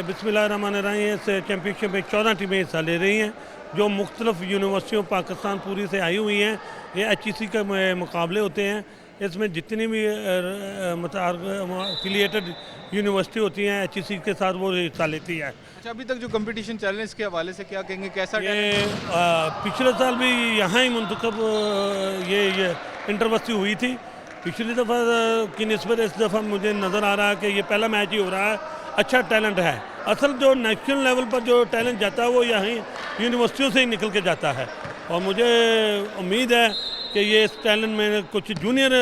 बिस्मिल्लाहिर्रहमानिर्रहीम इस चैंपियनशिप में 14 टीमें हिस्सा ले रही हैं जो मुख्तलिफ यूनिवर्सिटियों पाकिस्तान पूरी से आई हुई हैं। ये HEC के मुकाबले होते हैं। इसमें जितनी भी एफिलिएटेड यूनिवर्सिटी होती हैं HEC के साथ वो हिस्सा लेती है। अच्छा, अभी तक जो कंपटीशन चल रहे हैं इसके हवाले से क्या कहेंगे, कैसा? ये पिछले साल भी यहाँ ही मुंतखब ये इंटरवर्सिटी हुई थी। पिछली दफ़ा की निस्बत इस दफ़ा मुझे नज़र आ रहा है कि ये पहला मैच ही हो रहा है। अच्छा टैलेंट है। असल जो नेशनल लेवल पर जो टैलेंट जाता है वो यहाँ यूनिवर्सिटियों से ही निकल के जाता है और मुझे उम्मीद है कि ये इस टैलेंट में कुछ जूनियर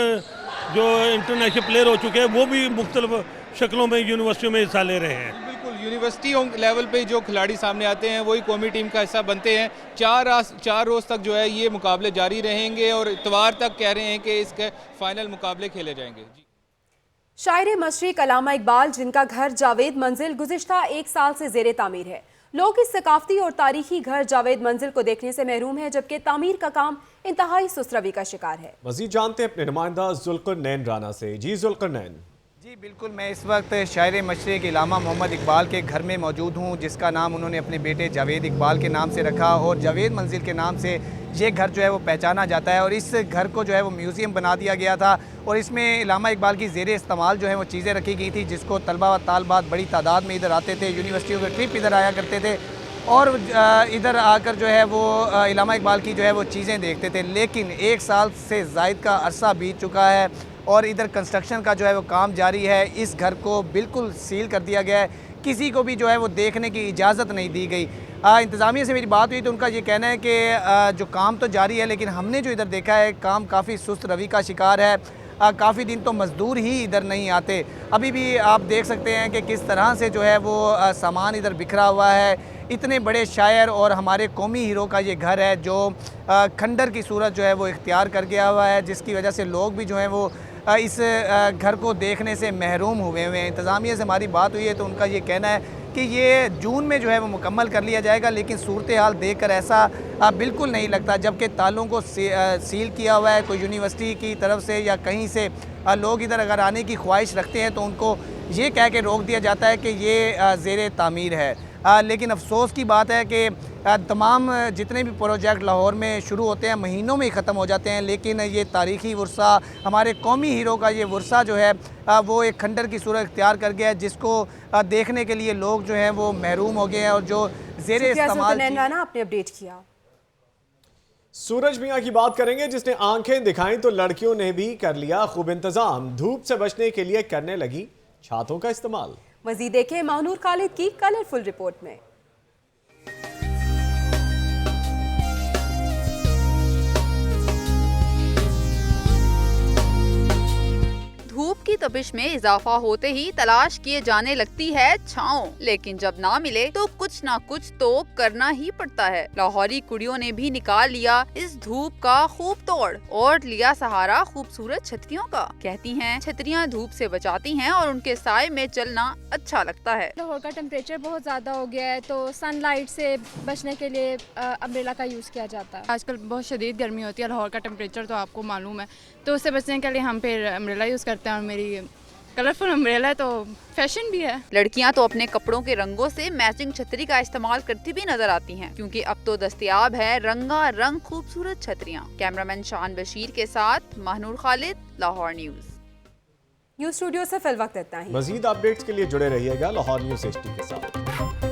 जो इंटरनेशनल प्लेयर हो चुके हैं वो भी मुख्तलिफ शक्लों में यूनिवर्सिटियों में हिस्सा ले रहे हैं। बिल्कुल, यूनिवर्सिटी लेवल पे जो खिलाड़ी सामने आते हैं वही कौमी टीम का हिस्सा बनते हैं। 4 रोज़ तक जो है ये मुकाबले जारी रहेंगे और इतवार तक कह रहे हैं कि इसके फाइनल मुकाबले खेले जाएंगे। शायर मशरिक अल्लामा इकबाल, जिनका घर जावेद मंजिल गुज़िश्ता 1 साल से ज़ेरे तामीर है। लोग इस सकाफती और तारीखी घर जावेद मंजिल को देखने से महरूम है, जबकि तामीर का काम इंतहाई सुस्त रवि का शिकार है। मज़ीद जानते हैं अपने नुमाइंदा जुल्करनैन राना से। जी जुल्करनैन। जी बिल्कुल, मैं इस वक्त शायर मशरिक अल्लामा मोहम्मद इकबाल के घर में मौजूद हूँ, जिसका नाम उन्होंने अपने बेटे जावेद इकबाल के नाम से रखा और जावेद मंजिल के नाम से ये घर जो है वो पहचाना जाता है। और इस घर को जो है वो म्यूज़ियम बना दिया गया था और इसमें अल्लामा इकबाल की ज़ेरे इस्तेमाल जो है वो चीज़ें रखी गई थी, जिसको तलबा व तालबात बड़ी तादाद में इधर आते थे। यूनिवर्सिटियों के ट्रिप इधर आया करते थे और इधर आकर जो है वो अल्लामा इकबाल की जो है वो चीज़ें देखते थे। लेकिन 1 साल से ज़ायद का अरसा बीत चुका है और इधर कंस्ट्रक्शन का जो है वो काम जारी है। इस घर को बिल्कुल सील कर दिया गया है, किसी को भी जो है वो देखने की इजाज़त नहीं दी गई। इंतज़ामिया से मेरी बात हुई तो उनका ये कहना है कि जो काम तो जारी है लेकिन हमने जो इधर देखा है काम काफ़ी सुस्त रवि का शिकार है। काफ़ी दिन तो मज़दूर ही इधर नहीं आते। अभी भी आप देख सकते हैं कि किस तरह से जो है वो सामान इधर बिखरा हुआ है। इतने बड़े शायर और हमारे कौमी हीरो का ये घर है जो खंडर की सूरत जो है वो इख्तियार कर गया हुआ है, जिसकी वजह से लोग भी जो है वो इस घर को देखने से महरूम हुए हैं। इंतज़ामिया से हमारी बात हुई है तो उनका ये कहना है कि ये जून में जो है वो मुकम्मल कर लिया जाएगा, लेकिन सूरत हाल देख कर ऐसा बिल्कुल नहीं लगता। जबकि तालों को सील किया हुआ है, कोई यूनिवर्सिटी की तरफ से या कहीं से लोग इधर अगर आने की ख्वाहिश रखते हैं तो उनको ये कह के रोक दिया जाता है कि ये ज़ेर तामीर है। लेकिन अफसोस की बात है कि तमाम जितने भी प्रोजेक्ट लाहौर में शुरू होते हैं महीनों में ही ख़त्म हो जाते हैं, लेकिन ये तारीख़ी वर्सा, हमारे कौमी हीरो का ये वर्सा जो है वो एक खंडर की सूरत इख्तियार कर गया है, जिसको देखने के लिए लोग जो हैं वो महरूम हो गए हैं। और जो ज़ेरे इस्तेमाल आपने अपडेट किया। सूरज मियाँ की बात करेंगे, जिसने आंखें दिखाई तो लड़कियों ने भी कर लिया खूब इंतजाम। धूप से बचने के लिए करने लगी छातों का इस्तेमाल। मज़ीद देखें माहनूर खालिद की कलरफुल रिपोर्ट में। धूप की तपिश में इजाफा होते ही तलाश किए जाने लगती है छांव, लेकिन जब ना मिले तो कुछ ना कुछ तो करना ही पड़ता है। लाहौरी कुड़ियों ने भी निकाल लिया इस धूप का खूब तोड़ और लिया सहारा खूबसूरत छतरियों का। कहती हैं छतरियां धूप से बचाती हैं और उनके साए में चलना अच्छा लगता है। लाहौर का टेम्परेचर बहुत ज्यादा हो गया है तो सनलाइट से बचने के लिए अम्ब्रेला का यूज किया जाता है। आजकल बहुत शदीद गर्मी होती है, लाहौर का टेम्परेचर तो आपको मालूम है, तो उससे बचने के लिए हम फिर अम्ब्रेला यूज करते हैं। और मेरी कलरफुल अम्ब्रेला है तो फैशन भी है। लड़कियां तो अपने कपड़ों के रंगों से मैचिंग छतरी का इस्तेमाल करती भी नजर आती हैं, क्योंकि अब तो दस्तयाब है रंगा रंग खूबसूरत छतरियां। कैमरामैन शान बशीर के साथ माहनूर खालिद, लाहौर न्यूज़ स्टूडियो से फिल वक्त इतना ही। मजीद अपडेट्स के लिए जुड़े रहिएगा लाहौर न्यूज़ HD के साथ।